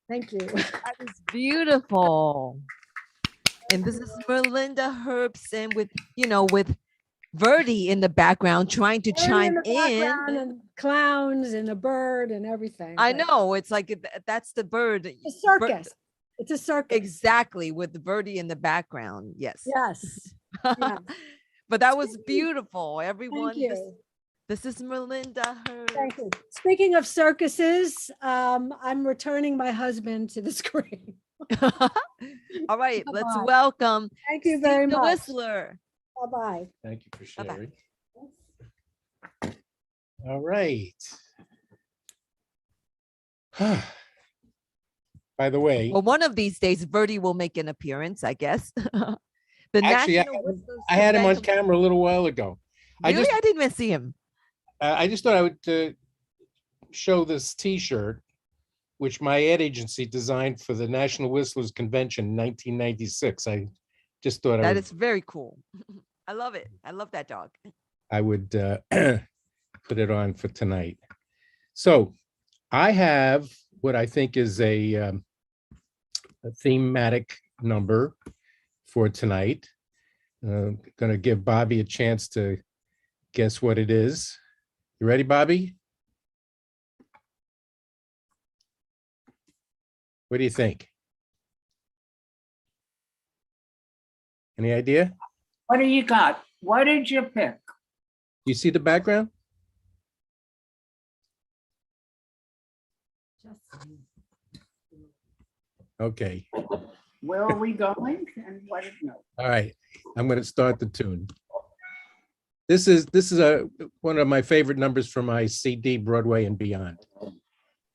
Thank you. That is beautiful. And this is Melinda Herbson with, with Verdi in the background trying to chime in. And clowns and a bird and everything. I but know, it's like that's the bird. It's a circus. It's a circus. Exactly, with the Verdi in the background. Yes. Yes. Yeah. But that was beautiful. Everyone, Thank you. this is Melinda Herbson. Thank you. Speaking of circuses, I'm returning my husband to the screen. All right, let's Bye-bye. welcome Thank you Steve very the much. Whistler. Bye-bye. Thank you for Bye-bye. sharing. All right. By the way, Well, one of these days, Verdi will make an appearance, I guess. The actually, National Whistlers I had him on Convention- camera a little while ago. Really? I didn't even see him. I just thought I would show this T-shirt, which my ad agency designed for the National Whistlers Convention in 1996. I just thought That is very cool. I love it. I love that dog. I would put it on for tonight. So I have what I think is a thematic number for tonight. Going to give Bobby a chance to guess what it is. You ready, Bobby? What do you think? Any idea? What do you got? What did you pick? You see the background? Okay. Where are we going? And what is no? All right. I'm going to start the tune. This is one of my favorite numbers from my CD, Broadway and Beyond.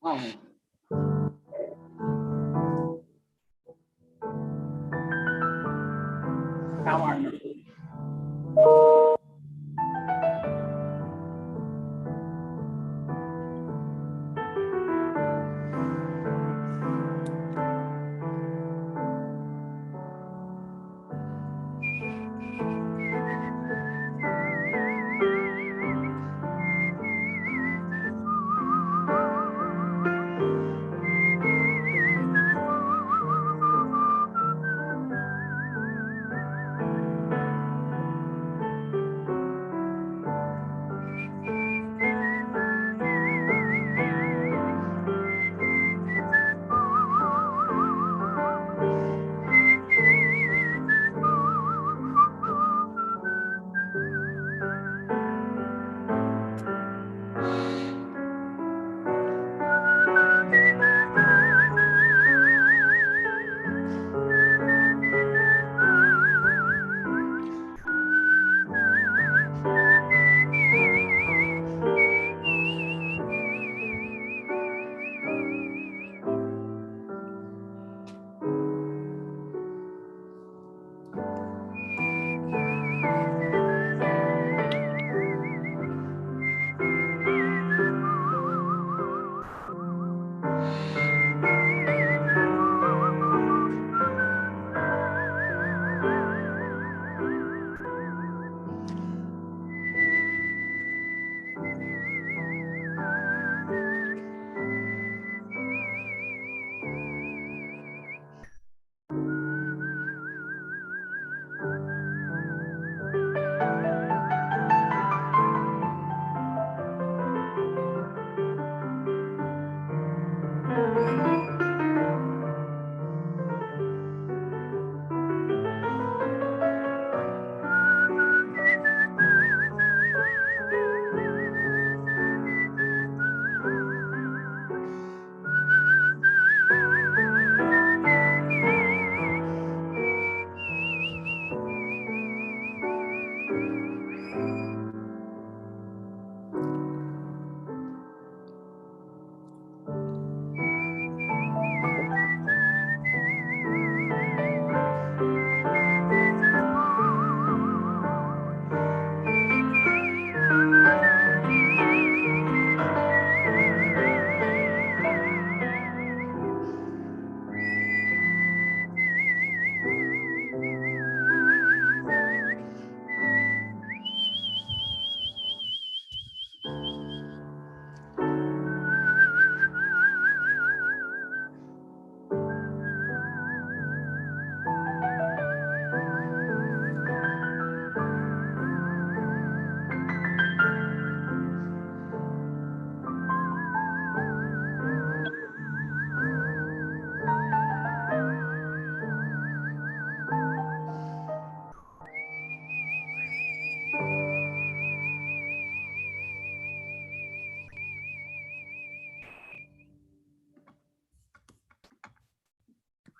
Oh. How are you?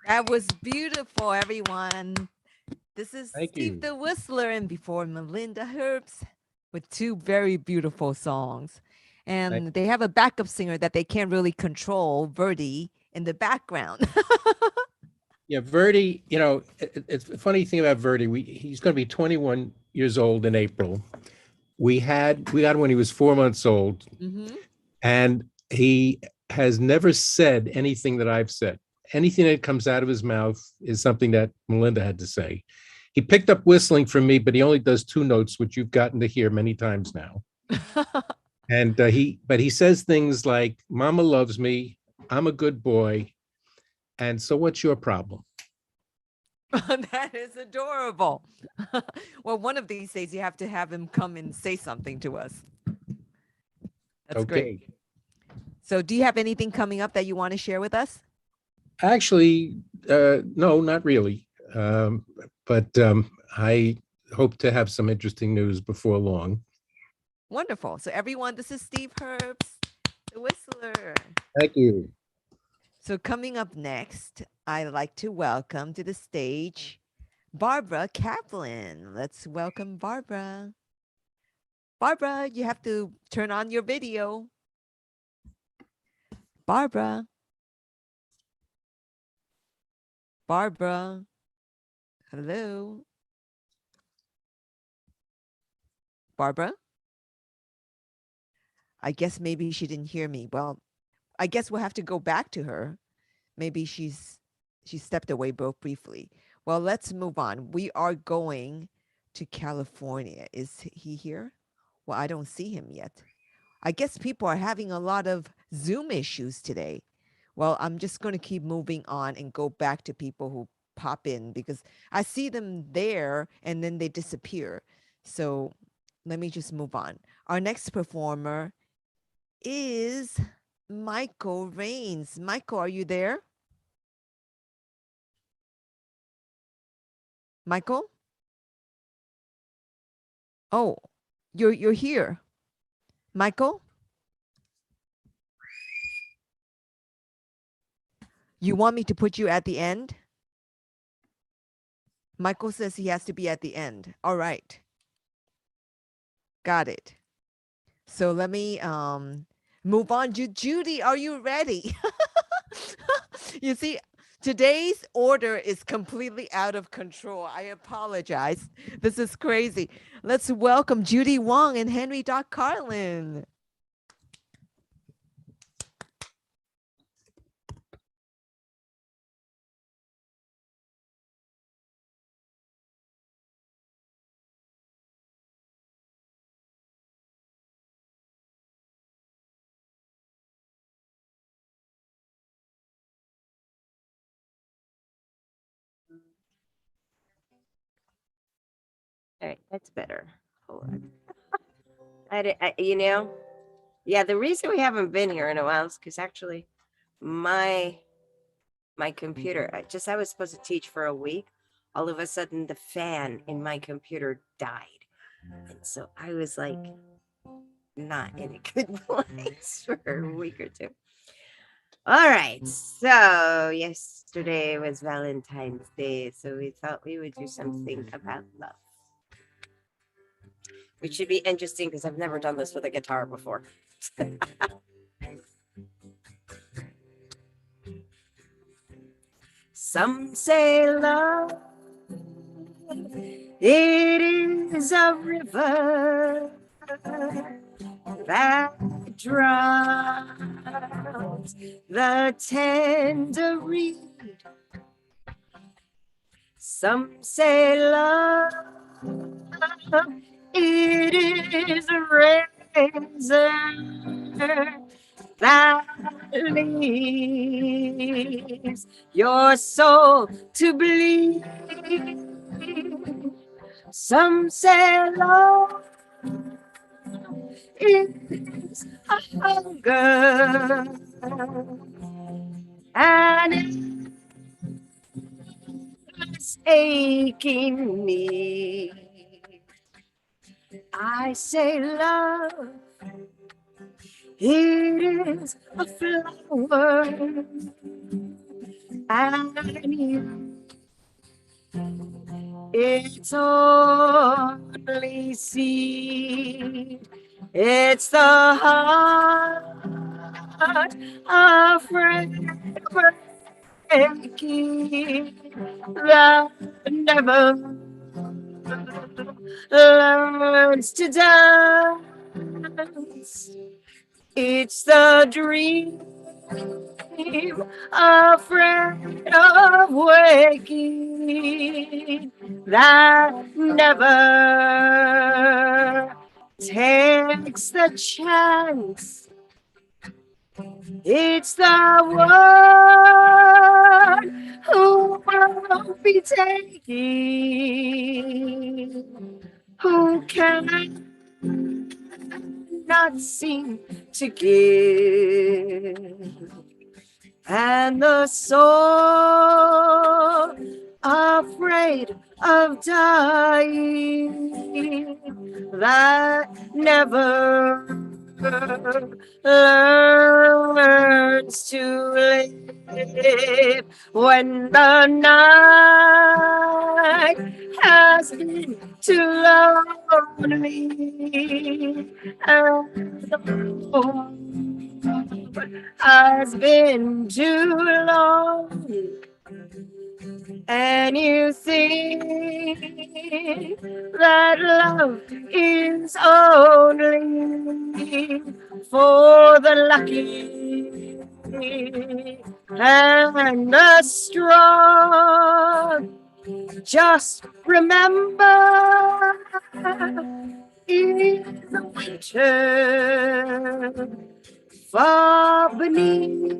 That was beautiful, everyone. This is Thank Steve you. the Whistler, and before Melinda Herbst with two very beautiful songs. And they have a backup singer that they can't really control, Verdi, in the background. Yeah, Verdi, it's a funny thing about Verdi. He's going to be 21 years old in April. We got him when he was 4 months old, Mhm. and he has never said anything that I've said. Anything that comes out of his mouth is something that Melinda had to say. He picked up whistling from me, but he only does two notes, which you've gotten to hear many times now. And he says things like, "Mama loves me. I'm a good boy. And so what's your problem?" That is adorable. Well, one of these days you have to have him come and say something to us. That's great. Okay. So, do you have anything coming up that you want to share with us? Actually, no, not really. But I hope to have some interesting news before long. Wonderful. So, everyone, this is Steve Herbst, the Whistler. Thank you. So, coming up next, I'd like to welcome to the stage Barbara Kaplan. Let's welcome Barbara. Barbara, you have to turn on your video. Barbara. Barbara. Hello. Barbara? I guess maybe she didn't hear me. Well, I guess we'll have to go back to her. Maybe she stepped away briefly. Well, let's move on. We are going to California. Is he here? Well, I don't see him yet. I guess people are having a lot of Zoom issues today. Well, I'm just going to keep moving on and go back to people who pop in because I see them there and then they disappear. So let me just move on. Our next performer is Michael Rains. Michael, are you there? Michael? Oh, you're here. Michael? You want me to put you at the end? Michael says he has to be at the end. All right. Got it. So let me move on. Judy, are you ready? You see, today's order is completely out of control. I apologize. This is crazy. Let's welcome Judy Wong and Henry Doc Carlin. All right, that's better. Hold on. Yeah, the reason we haven't been here in a while is because actually my computer, I was supposed to teach for a week. All of a sudden, the fan in my computer died. And so I was like, not in a good place for a week or two. All right. So yesterday was Valentine's Day. So we thought we would do something about love, which should be interesting because I've never done this with a guitar before. Some say love, it is a river that drowns the tender reed. Some say love, it is a razor that leaves your soul to bleed. Some say love is a hunger and it's aching me. I say love, it is a flower and you. It's only seed. It's the heart afraid breaking that never learns to dance. It's the dream afraid of waking that never takes the chance. It's the one who won't be taking, who cannot seem to give. And the soul afraid of dying that never learns to live when the night has been too lonely and the moon has been too long, and you think that love is only for the lucky and the strong. Just remember, in the winter, far beneath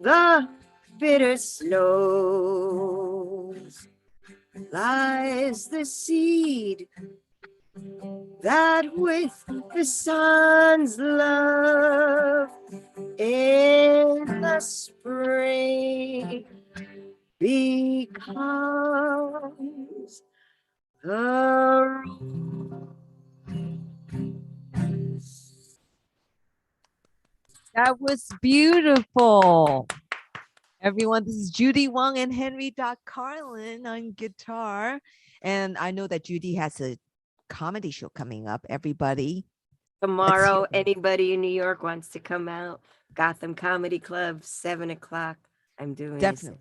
the bitter snows lies the seed that with the sun's love in the spring becomes a rose. That was beautiful. Everyone, this is Judy Wong and Henry Carlin on guitar. And I know that Judy has a comedy show coming up, everybody. Tomorrow, anybody in New York wants to come out, Gotham Comedy Club, 7 o'clock. I'm doing Definitely.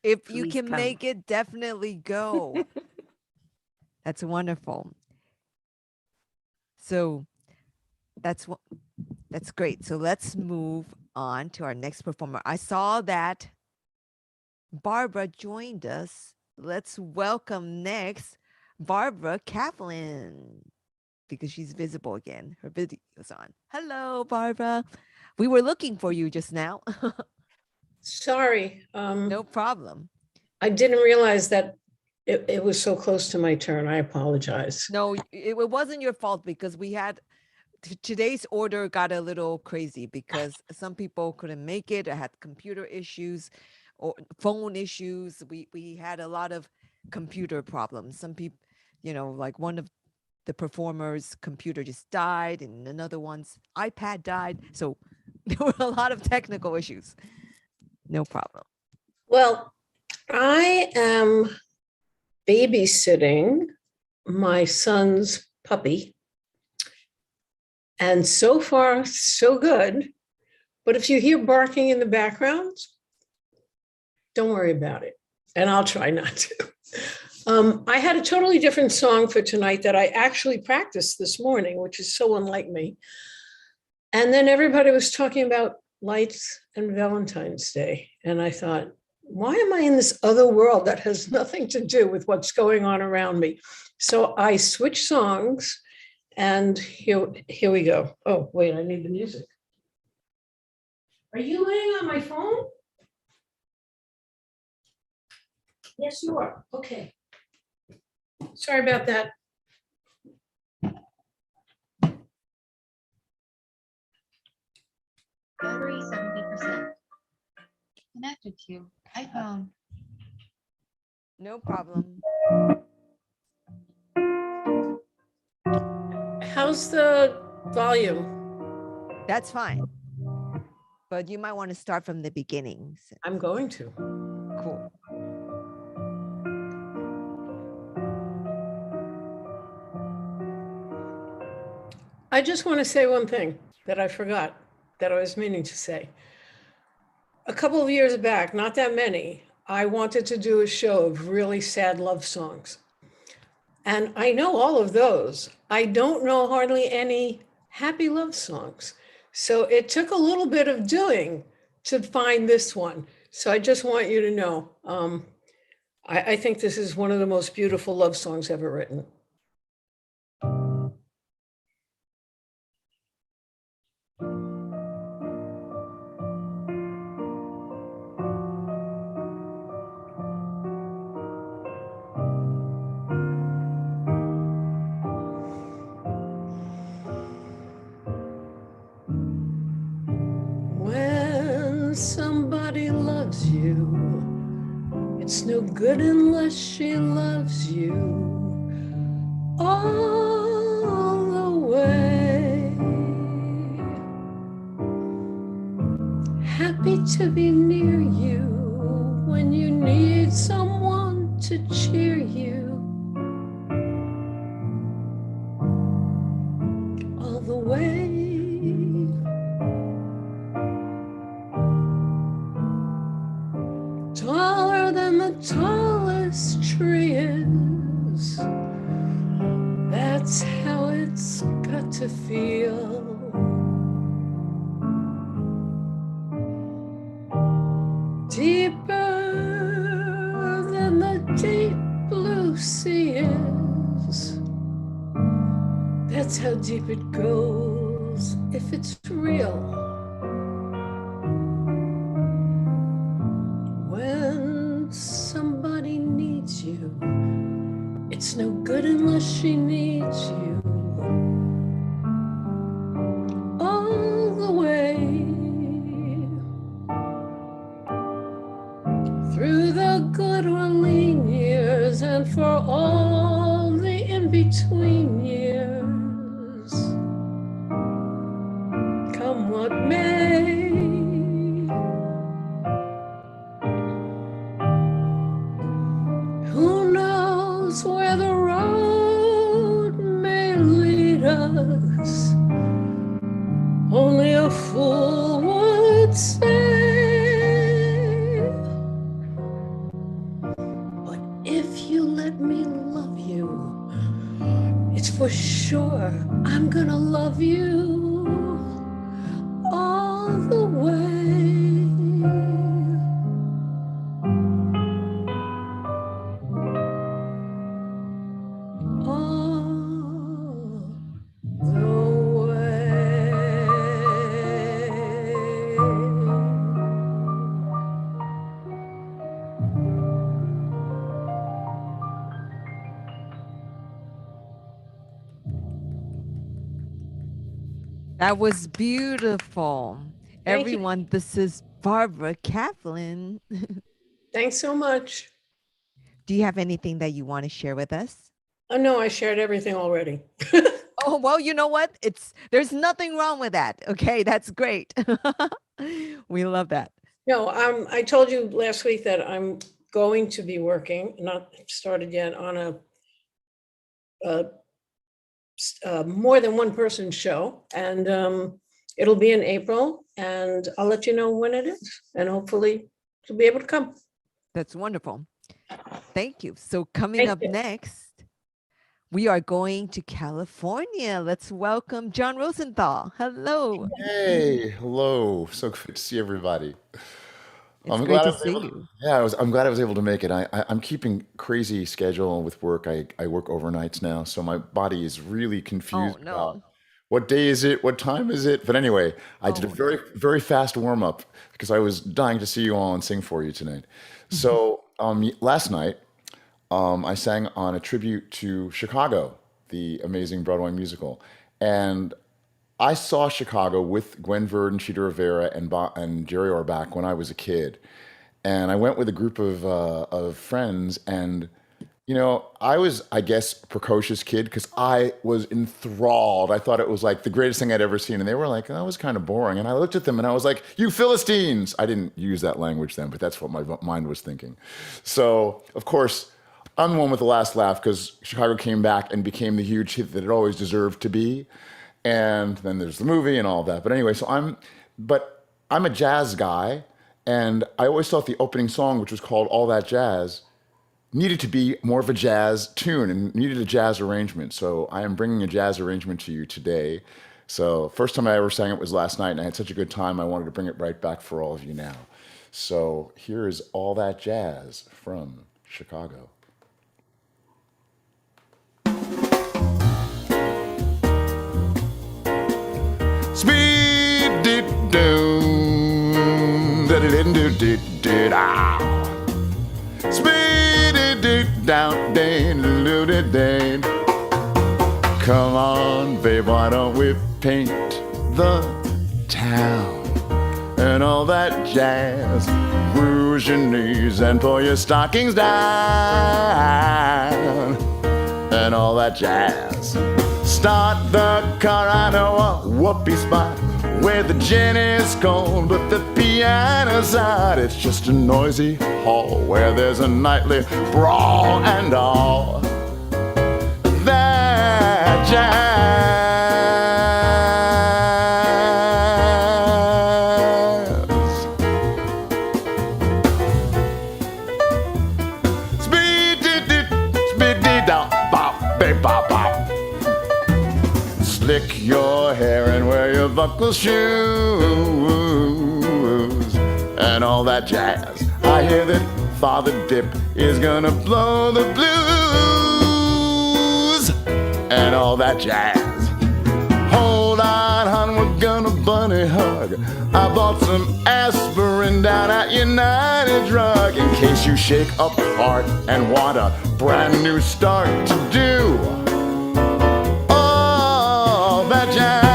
If you Please can come. make it, definitely go. That's wonderful. So that's great. So let's move on to our next performer. I saw that Barbara joined us. Let's welcome next Barbara Kaplan, because she's visible again. Her video's on. Hello, Barbara. We were looking for you just now. Sorry. No problem. I didn't realize that it was so close to my turn. I apologize. No, it wasn't your fault, because we had today's order got a little crazy because some people couldn't make it. I had computer issues or phone issues. We had a lot of computer problems. Some people, like one of the performers' computer just died, and another one's iPad died. So there were a lot of technical issues. No problem. Well, I am babysitting my son's puppy. And so far, so good. But if you hear barking in the background, don't worry about it. And I'll try not to. I had a totally different song for tonight that I actually practiced this morning, which is so unlike me. And then everybody was talking about lights and Valentine's Day. And I thought, why am I in this other world that has nothing to do with what's going on around me? So I switched songs, and here we go. Oh, wait, I need the music. Are you laying on my phone? Yes, you are. Okay. Sorry about that. Battery 70%. Connected to iPhone. No problem. How's the volume? That's fine. but you might want to start from the beginnings. I'm going to. Cool. I just want to say one thing that I forgot that I was meaning to say. A couple of years back, not that many, I wanted to do a show of really sad love songs. And I know all of those. I don't know hardly any happy love songs. So it took a little bit of doing to find this one. So I just want you to know, I think this is one of the most beautiful love songs ever written. When somebody loves you, it's no good unless she loves you all the way. Happy to be near you when you need someone to cheer you all the way. Taller than the tallest tree is. That's how it's got to feel. Deeper than the deep blue sea is. That's how deep it goes if it's real. When somebody needs you, it's no good unless she needs you all the way. Through the good or lean years and for all the in-between years, come what may. Who knows where the road may lead us? Only a fool would say. But if you let me love you, it's for sure I'm gonna love you all the way. That was beautiful. Thank you. Everyone, this is Barbara Kaplan. Thanks so much. Do you have anything that you want to share with us? Oh, no, I shared everything already. Oh, well, you know what? There's nothing wrong with that. Okay, that's great. We love that. No, I told you last week that I'm going to be working, not started yet, on a more than one person show, and it'll be in April, and I'll let you know when it is, and hopefully you'll be able to come. That's wonderful. Thank you. So coming Thank up you. next, we are going to California. Let's welcome John Rosenthal. Hello. Hey, hello. So good to see everybody. It's I'm great glad I to was see able you. yeah, I'm glad I was able to make it. I'm keeping crazy schedule with work. I work overnights now, so my body is really Oh, confused about no. what day is it, what time is it. But anyway, I did a Oh, very, no. very fast warm up because I was dying to see you all and sing for you tonight. So last night, I sang on a tribute to Chicago, the amazing Broadway musical, and I saw Chicago with Gwen Verdon, Cheetah Rivera, and Jerry Orbach when I was a kid, and I went with a group of friends, and You know, I was, I guess, a precocious kid because I was enthralled. I thought it was like the greatest thing I'd ever seen. And they were like, that was kind of boring. And I looked at them and I was like, you Philistines. I didn't use that language then, but that's what my mind was thinking. So, of course, I'm the one with the last laugh because Chicago came back and became the huge hit that it always deserved to be. And then there's the movie and all of that. But anyway, but I'm a jazz guy. And I always thought the opening song, which was called All That Jazz, needed to be more of a jazz tune and needed a jazz arrangement. So I am bringing a jazz arrangement to you today. So first time I ever sang it was last night, and I had such a good time, I wanted to bring it right back for all of you now. So here is All That Jazz from Chicago. Speed did doom, da did do did did ow. Speed did down, day, looted day. Come on, babe, why don't we paint the town and all that jazz? Rouge your knees and pull your stockings down and all that jazz. Start the car, I know a whoopee spot where the gin is cold but the piano's hot. It's just a noisy hall where there's a nightly brawl and all that jazz. Speed-dee-dee-da, bop, babe, bop, bop. Slick your hair and wear your buckle shoes and all that jazz. I hear that Father Dip is gonna blow the blues and all that jazz. Hold on, hon, we're gonna bunny hug. I bought some aspirin down at United Drug in case you shake apart and want a brand new start to do all that jazz.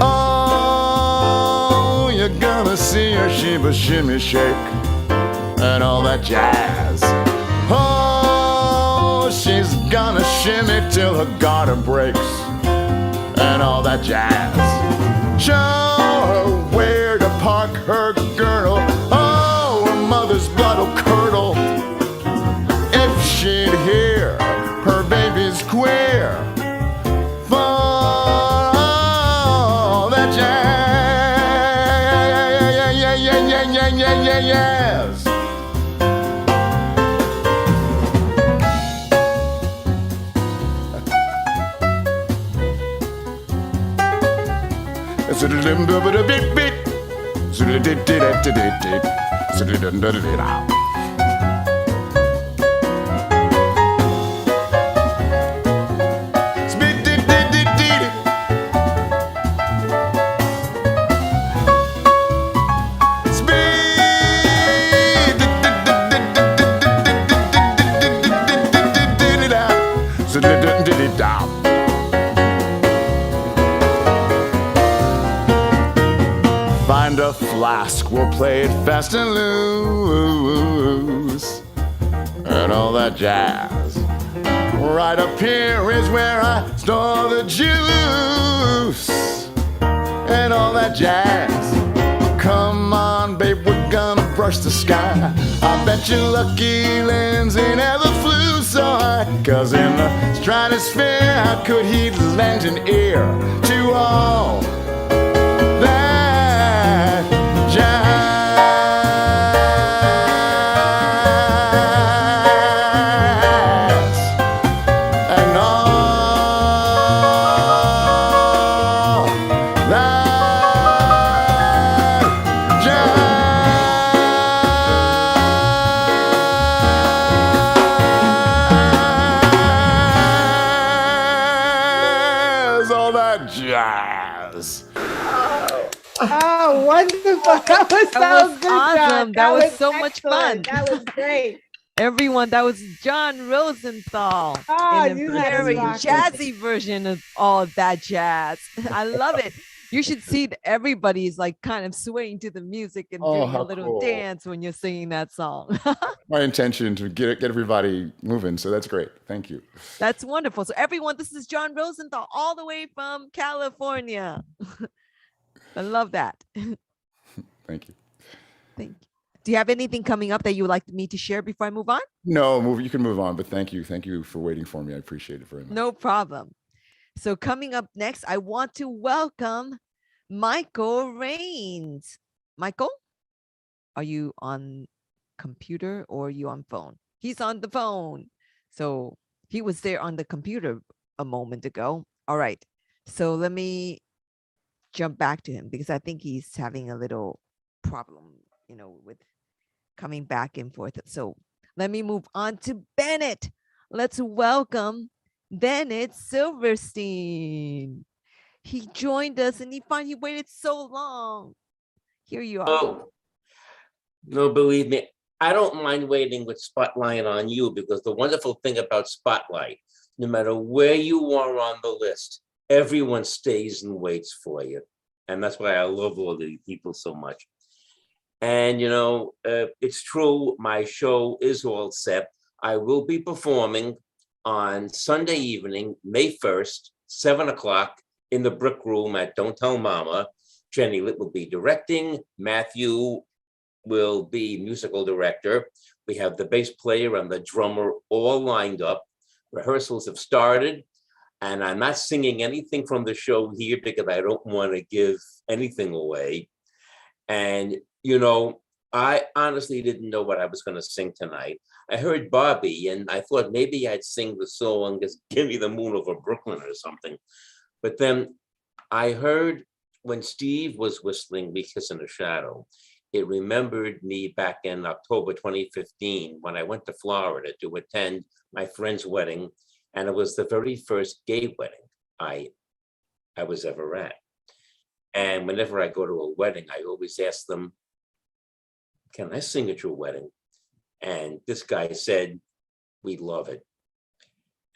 Oh, you're gonna see her shiva shimmy shake and all that jazz. Oh, she's gonna shimmy till her garter breaks and all that jazz. Show her where to park her girdle. Oh, her mother's blood'll curdle if she'd hear her baby's queer for all that jazz. Find a flask, we'll play it fast and loose and all that jazz. Right up here is where I store the juice and all that jazz. Come on, babe, we're gonna brush the sky. I bet you Lucky Lindsay never flew so high, 'cause in the stratosphere, how could he lend an ear to all that jazz? And all that jazz, all that jazz. Oh, wonderful. That was so That was good, awesome. John. That was so much excellent. fun. That was great. Everyone, that was John Rosenthal Ah, in a you had us very rocking. jazzy version of all of that jazz. I love it. You should see that everybody's like kind of swaying to the music and Oh, doing a how little cool. dance when you're singing that song. My intention to get everybody moving. So that's great. Thank you. That's wonderful. So everyone, this is John Rosenthal all the way from California. I love that. Thank you. Thank you. Do you have anything coming up that you would like me to share before I move on? No, you can move on, but thank you. Thank you for waiting for me. I appreciate it very much. No problem. So coming up next, I want to welcome Michael Rains. Michael, are you on computer or are you on phone? He's on the phone. So he was there on the computer a moment ago. All right. So let me jump back to him because I think he's having a little problem, with coming back and forth. So let me move on to Bennett. Let's welcome Bennett Silverstein. He joined us and he finally waited so long. Here you are. Oh, no, believe me, I don't mind waiting with Spotlight on You because the wonderful thing about Spotlight, no matter where you are on the list, everyone stays and waits for you. And that's why I love all the people so much. And, it's true, my show is all set. I will be performing on Sunday evening, May 1st, 7 o'clock in the Brick Room at Don't Tell Mama. Jenny Litt will be directing. Matthew will be musical director. We have the bass player and the drummer all lined up. Rehearsals have started. And I'm not singing anything from the show here because I don't want to give anything away. And, I honestly didn't know what I was going to sing tonight. I heard Bobby and I thought maybe I'd sing the song, just Give Me the Moon Over Brooklyn or something. But then I heard when Steve was whistling We Kiss in the Shadow, it remembered me back in October 2015 when I went to Florida to attend my friend's wedding. And it was the very first gay wedding I was ever at. And whenever I go to a wedding, I always ask them, can I sing at your wedding? And this guy said, we'd love it.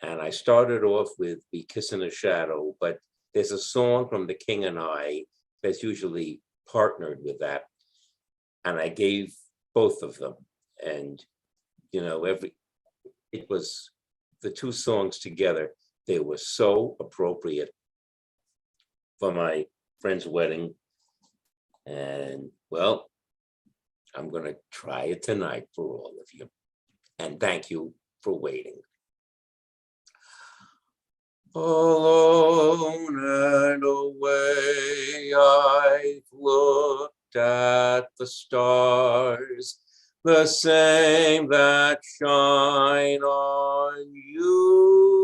And I started off with We Kiss in the Shadow, but there's a song from The King and I that's usually partnered with that. And I gave both of them. And, it was the two songs together. They were so appropriate for my friend's wedding. And well, I'm going to try it tonight for all of you. And thank you for waiting. Alone and away, I've looked at the stars, the same that shine on you.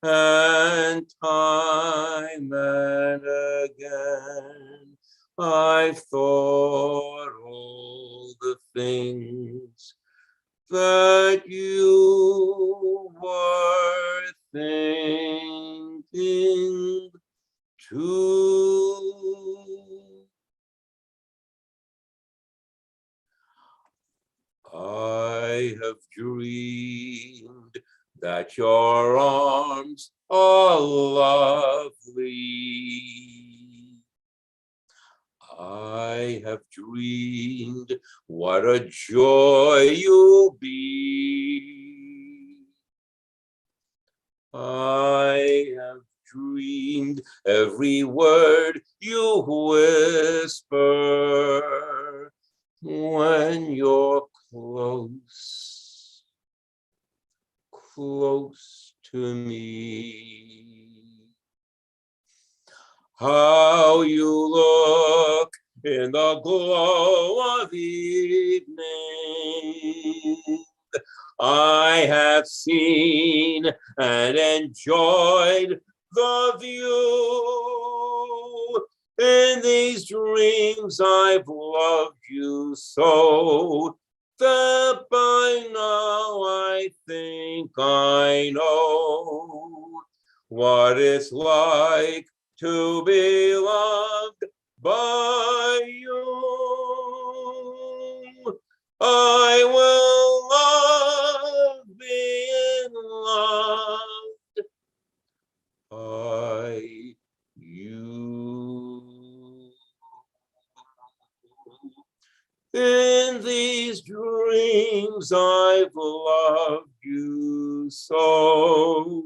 And time and again, I've thought all the things that you were thinking too. I have dreamed that your arms are lovely. I have dreamed what a joy you'll be. I have dreamed every word you whisper when you're close to me. How you look in the glow of evening. I have seen and enjoyed the view. In these dreams I've loved you so that by now I think I know what it's like to be loved by you. I will love being loved by you. In these dreams I've loved you so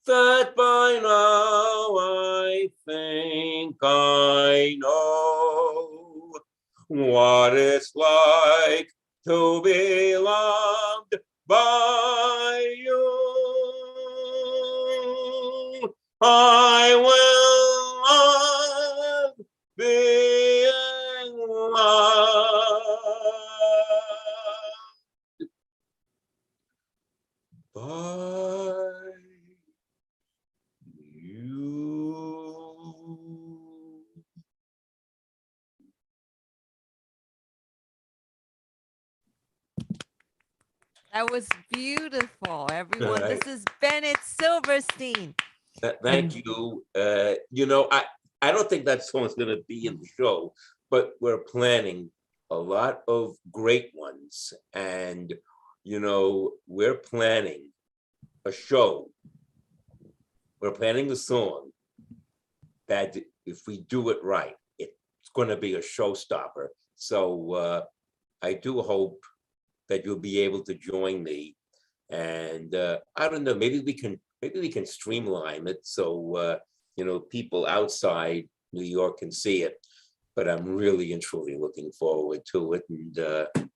that by now I think I know what it's like to be loved by you. I will love being loved by you. That was beautiful, everyone. Right. This is Bennett Silverstein. Thank you. You know, I don't think that song's gonna be in the show, but we're planning a lot of great ones. And, you know, we're planning a show. We're planning a song that if we do it right, it's gonna be a showstopper. So I do hope that you'll be able to join me. And I don't know, maybe we can streamline it so you know, people outside New York can see it. But I'm really and truly looking forward to it. And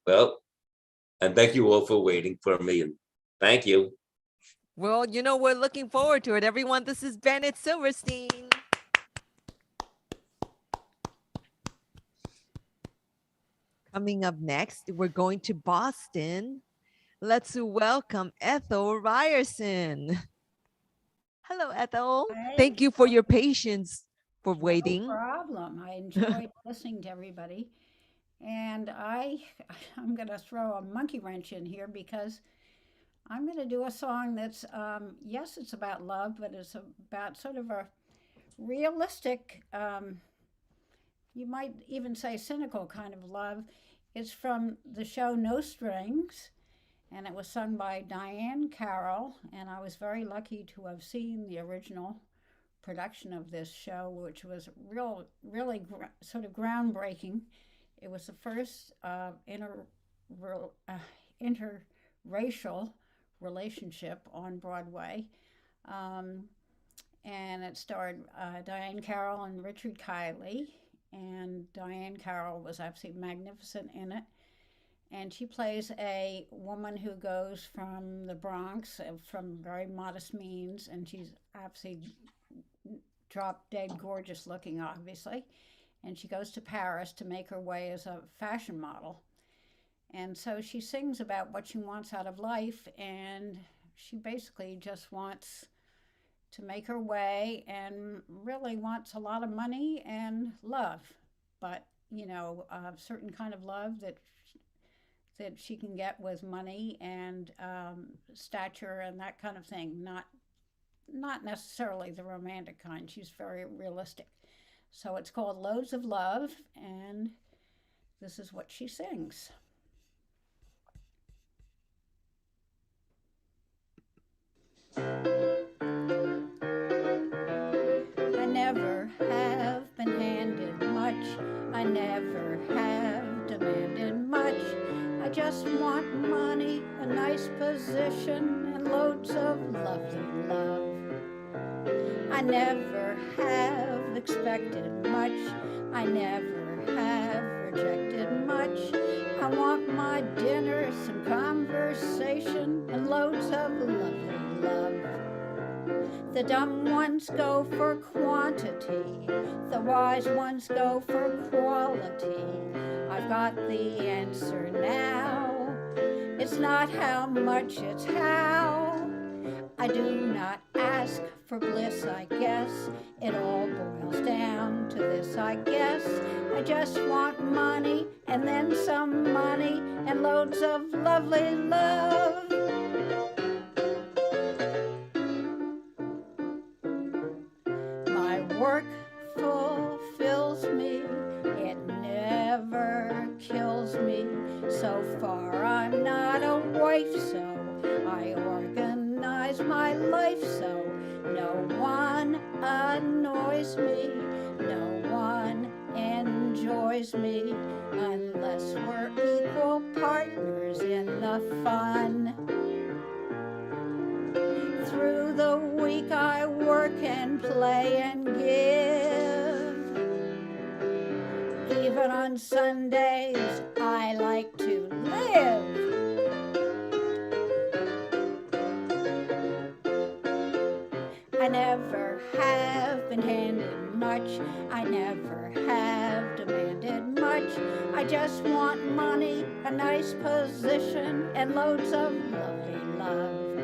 well, and thank you all for waiting for me. And thank you. Well, you know, we're looking forward to it, everyone. This is Bennett Silverstein. Coming up next, we're going to Boston. Let's welcome Ethel Ryerson. Hello, Ethel. Thank you for your patience for waiting. No problem. I enjoyed listening to everybody. And I'm going to throw a monkey wrench in here because I'm going to do a song that's, yes, it's about love, but it's about sort of a realistic, you might even say cynical kind of love. It's from the show No Strings, and it was sung by Diane Carroll, and I was very lucky to have seen the original production of this show, which was really sort of groundbreaking. It was the first interracial relationship on Broadway. And it starred Diane Carroll and Richard Kiley. And Diane Carroll was absolutely magnificent in it. And she plays a woman who goes from the Bronx, from very modest means, and she's absolutely drop dead gorgeous looking, obviously. And she goes to Paris to make her way as a fashion model. And so she sings about what she wants out of life, and she basically just wants to make her way and really wants a lot of money and love. But, you know, a certain kind of love that she can get with money and stature and that kind of thing, not necessarily the romantic kind. She's very realistic. So it's called Loads of Love, and this is what she sings. I never have been handed much. I never have demanded much. I just want money, a nice position, and loads of lovely love. I never have expected much. I never have rejected much. I want my dinner, some conversation, and loads of lovely love. The dumb ones go for quantity. The wise ones go for quality. I've got the answer now. It's not how much, it's how. I do not ask for bliss, I guess. It all boils down to this, I guess. I just want money and then some money and loads of lovely love. My work fulfills me. It never kills so far I'm not a wife, so I organize my life so no one annoys me, no one enjoys me, unless we're equal partners in the fun. Through the week I work and play and give. Even on Sundays I like to live. I never have been handed much, I never have demanded much. I just want money, a nice position, and loads of lovely love.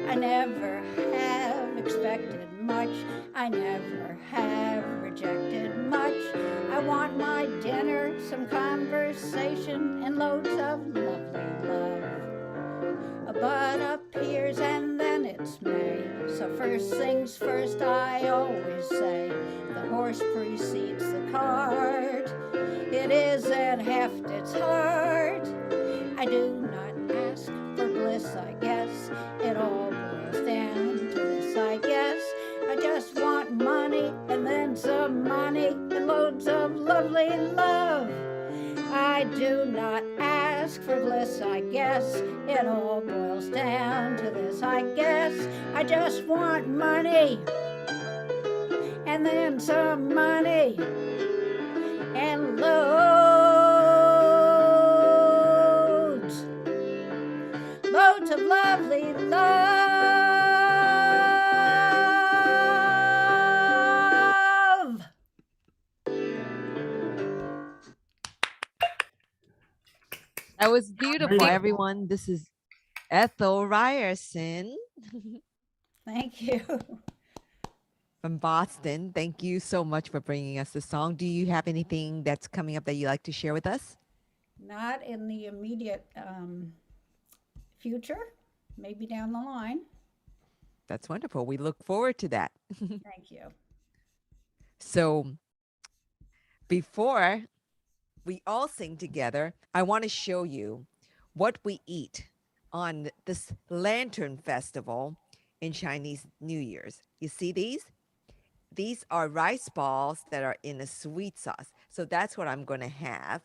I never have expected much, I never have rejected much. I want my dinner, some conversation, and loads of lovely love. A bud appears and then it's May, so first things first I always say, the horse precedes the cart. It isn't heft, it's heart. I do not ask for bliss, I guess. It all boils down to this, I guess. I just want money and then some money and loads of lovely love. I do not ask for bliss, I guess. It all boils down to this, I guess. I just want money and then some money and loads of lovely love. That was beautiful, Great. everyone. This is Ethel Ryerson Thank you. from Boston. Thank you so much for bringing us the song. Do you have anything that's coming up that you'd like to share with us? Not in the immediate future, maybe down the line. That's wonderful. We look forward to that. Thank you. So before we all sing together, I want to show you what we eat on this Lantern Festival in Chinese New Year's. You see these? These are rice balls that are in a sweet sauce. So that's what I'm going to have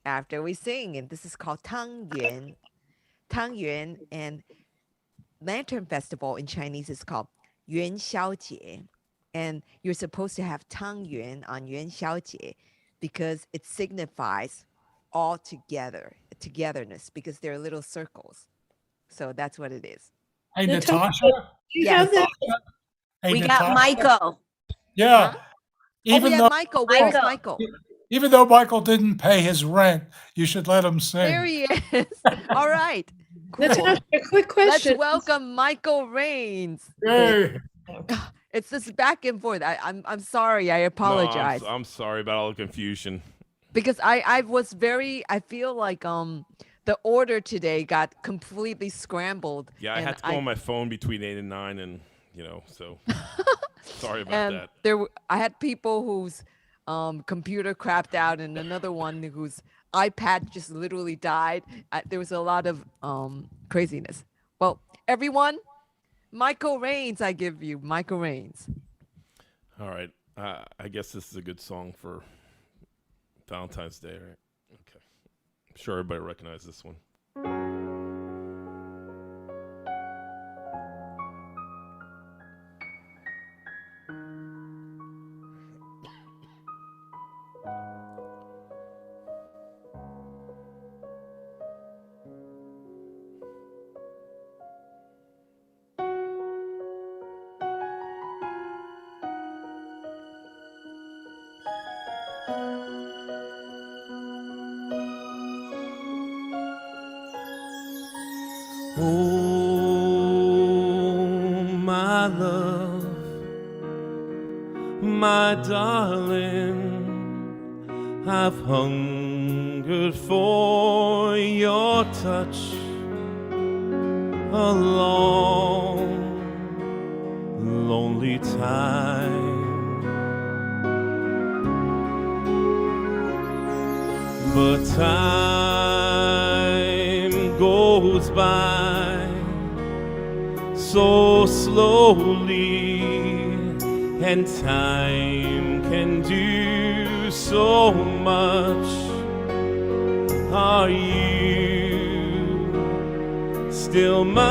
after we sing. And this is called Tang Yuan. Tang Yuan, and Lantern Festival in Chinese is called Yuan Xiao Jie. And you're supposed to have Tang Yuan on Yuan Xiao Jie because it signifies all together, togetherness, because they're little circles. So that's what it is. Hey, Natasha? Natasha. You have that? Hey, We got Natasha. Michael. Yeah. Oh, we have Michael. Where's Michael? Even though Michael didn't pay his rent, you should let him sing. There he is. All right. Cool. Natasha, a quick Let's question. welcome Michael Rains. Yay. It's this back and forth. I'm sorry. I apologize. No, I'm sorry about all the confusion. Because I was very, I feel like the order today got completely scrambled. Yeah, I and had to go on my phone between 8 and 9, and so sorry about and that. I had people whose computer crapped out, and another one whose iPad just literally died. There was a lot of craziness. Well, everyone, Michael Rains, I give you Michael Rains. All right, I guess this is a good song for Valentine's Day, right? Okay, I'm sure everybody recognizes this one. Oh, my love, my darling, I've hungered for your touch a long, lonely time. But time goes by so slowly, and time can do so much. Are you still mine?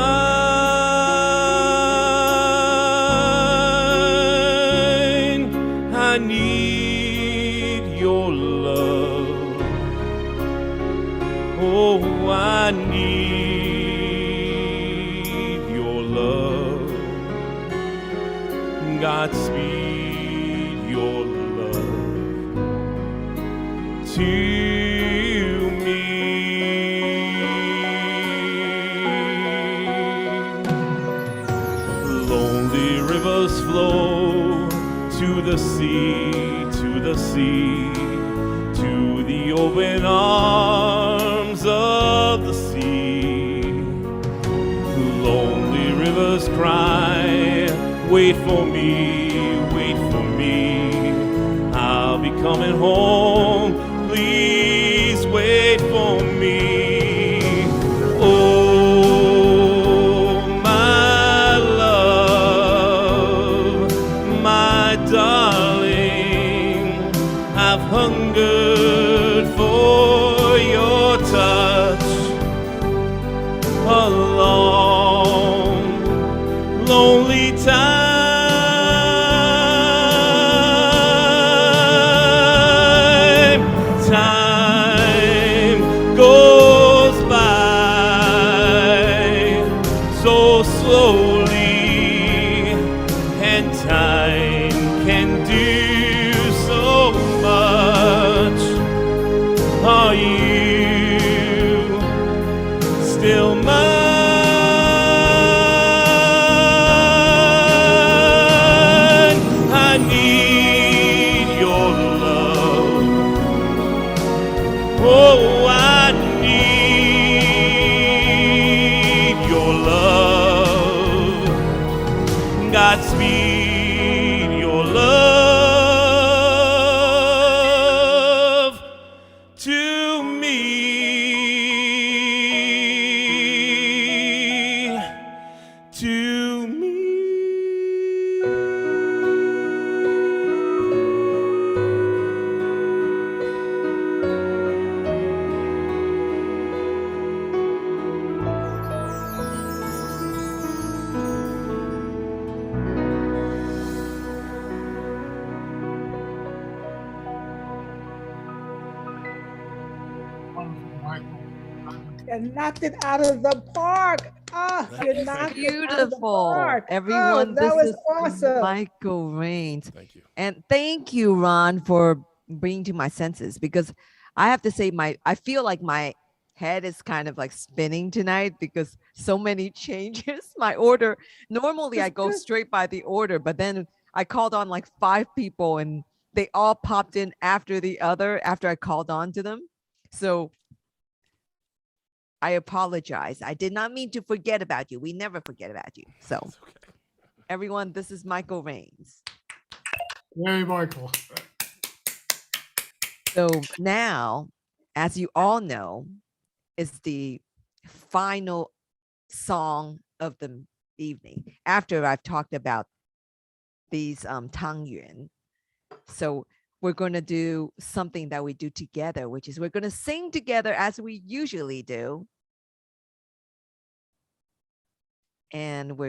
I need your love. Oh, I need your love. Godspeed your love to me. Lonely rivers flow to the sea, to the sea, to the open arms of the sea. Lonely rivers cry, wait for me, wait for me. I'll be coming home, please wait for me. Oh, my love, my darling, I've hungered for your touch a long, lonely time. Time goes by so slowly, and time can do so much. Are you still mine? I need your love. Oh, I need your love. Godspeed your love to me. To me. You knocked it out of the park. Ah, you knocked it out of the Beautiful. park. Everyone, that this was is awesome. Michael Rains. Thank you. And thank you, Ron, for bringing to my senses, because I have to say I feel like my head is kind of like spinning tonight because so many changes. My order, normally I go straight by the order, but then I called on like 5 people and they all popped in after the other after I called on to them. So I apologize. I did not mean to forget about you. We never forget about you. So everyone, this is Michael Rains. Yay, Michael. So now, as you all know, is the final song of the evening after I've talked about these Tang Yuan. So we're going to do something that we do together, which is we're going to sing together as we usually do. And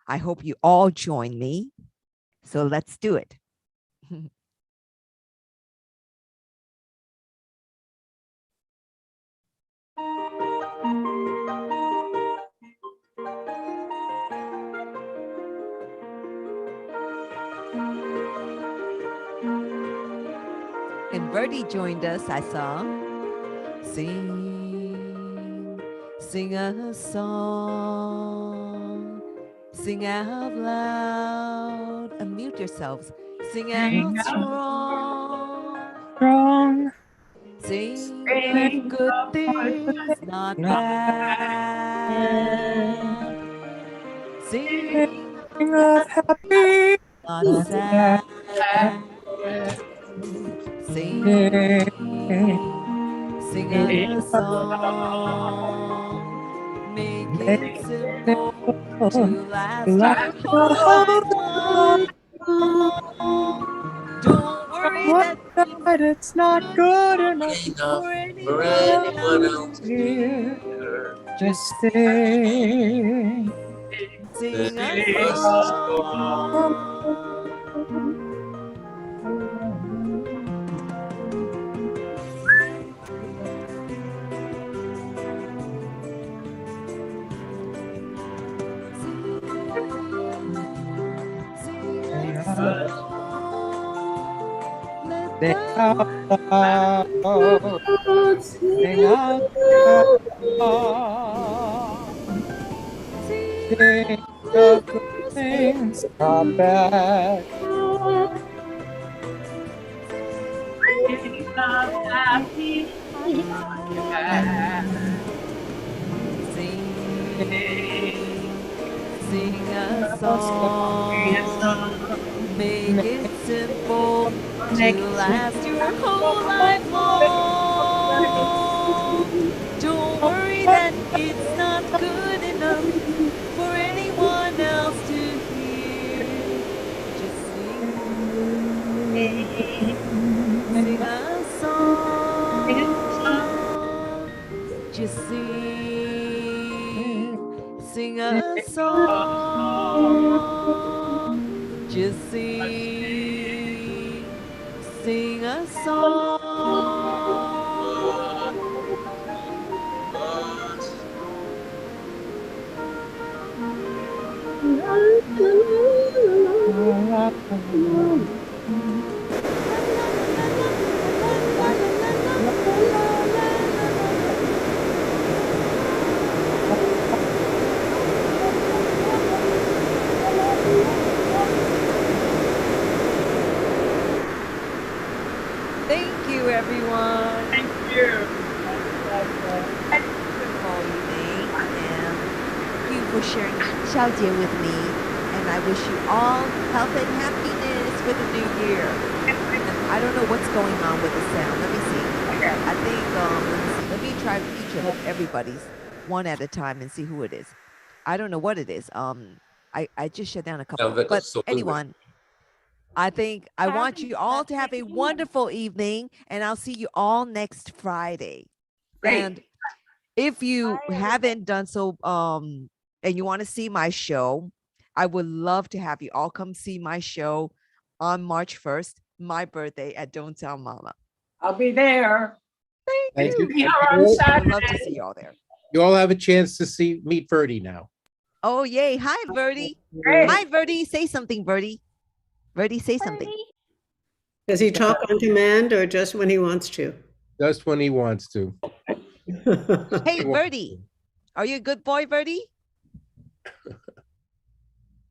I hope you all join me. So let's do it. And Bertie joined us, I saw. Sing, sing a song, sing out loud, unmute yourselves. Sing out strong, sing of good things, not bad. Sing of happy, not sad. Sing, sing a song, Make it simple to last your whole life long. Don't worry that it's not good enough Enough for for anyone anyone else else to to hear. hear. Just sing. Sing a Sing a song. Sing out loud. Sing out loud. Sing the good things come back. Sing a song. Make it simple to last your whole life long. Don't worry that it's not good enough for anyone else to hear. Just sing a song. Just sing a song. Just sing a song. Thank you, everyone. Thank you. Wonderful evening, and thank you for sharing Xiaojie with me. And I wish you all health and happiness for the new year. And I don't know what's going on with the sound. Let me see. I think let me try each of everybody's one at a time and see who it is. I don't know what it is. I just shut down a couple. Sounds like a But saloon. anyone, I think I want you all to have a wonderful evening, and I'll see you all next Friday. Great. And if you haven't done so, and you want to see my show, I would love to have you all come see my show on March 1st, my birthday at Don't Tell Mama. I'll be there. Thank you. We are on You all- I would love to Saturday. see you all there. You all have a chance to meet Verdi now. Oh, yay. Hi, Verdi. Great. Hi, Verdi. Say something, Verdi. Verdi, say something. Does he talk on command or just when he wants to? Just when he wants to. Hey, Verdi. Are you a good boy, Verdi?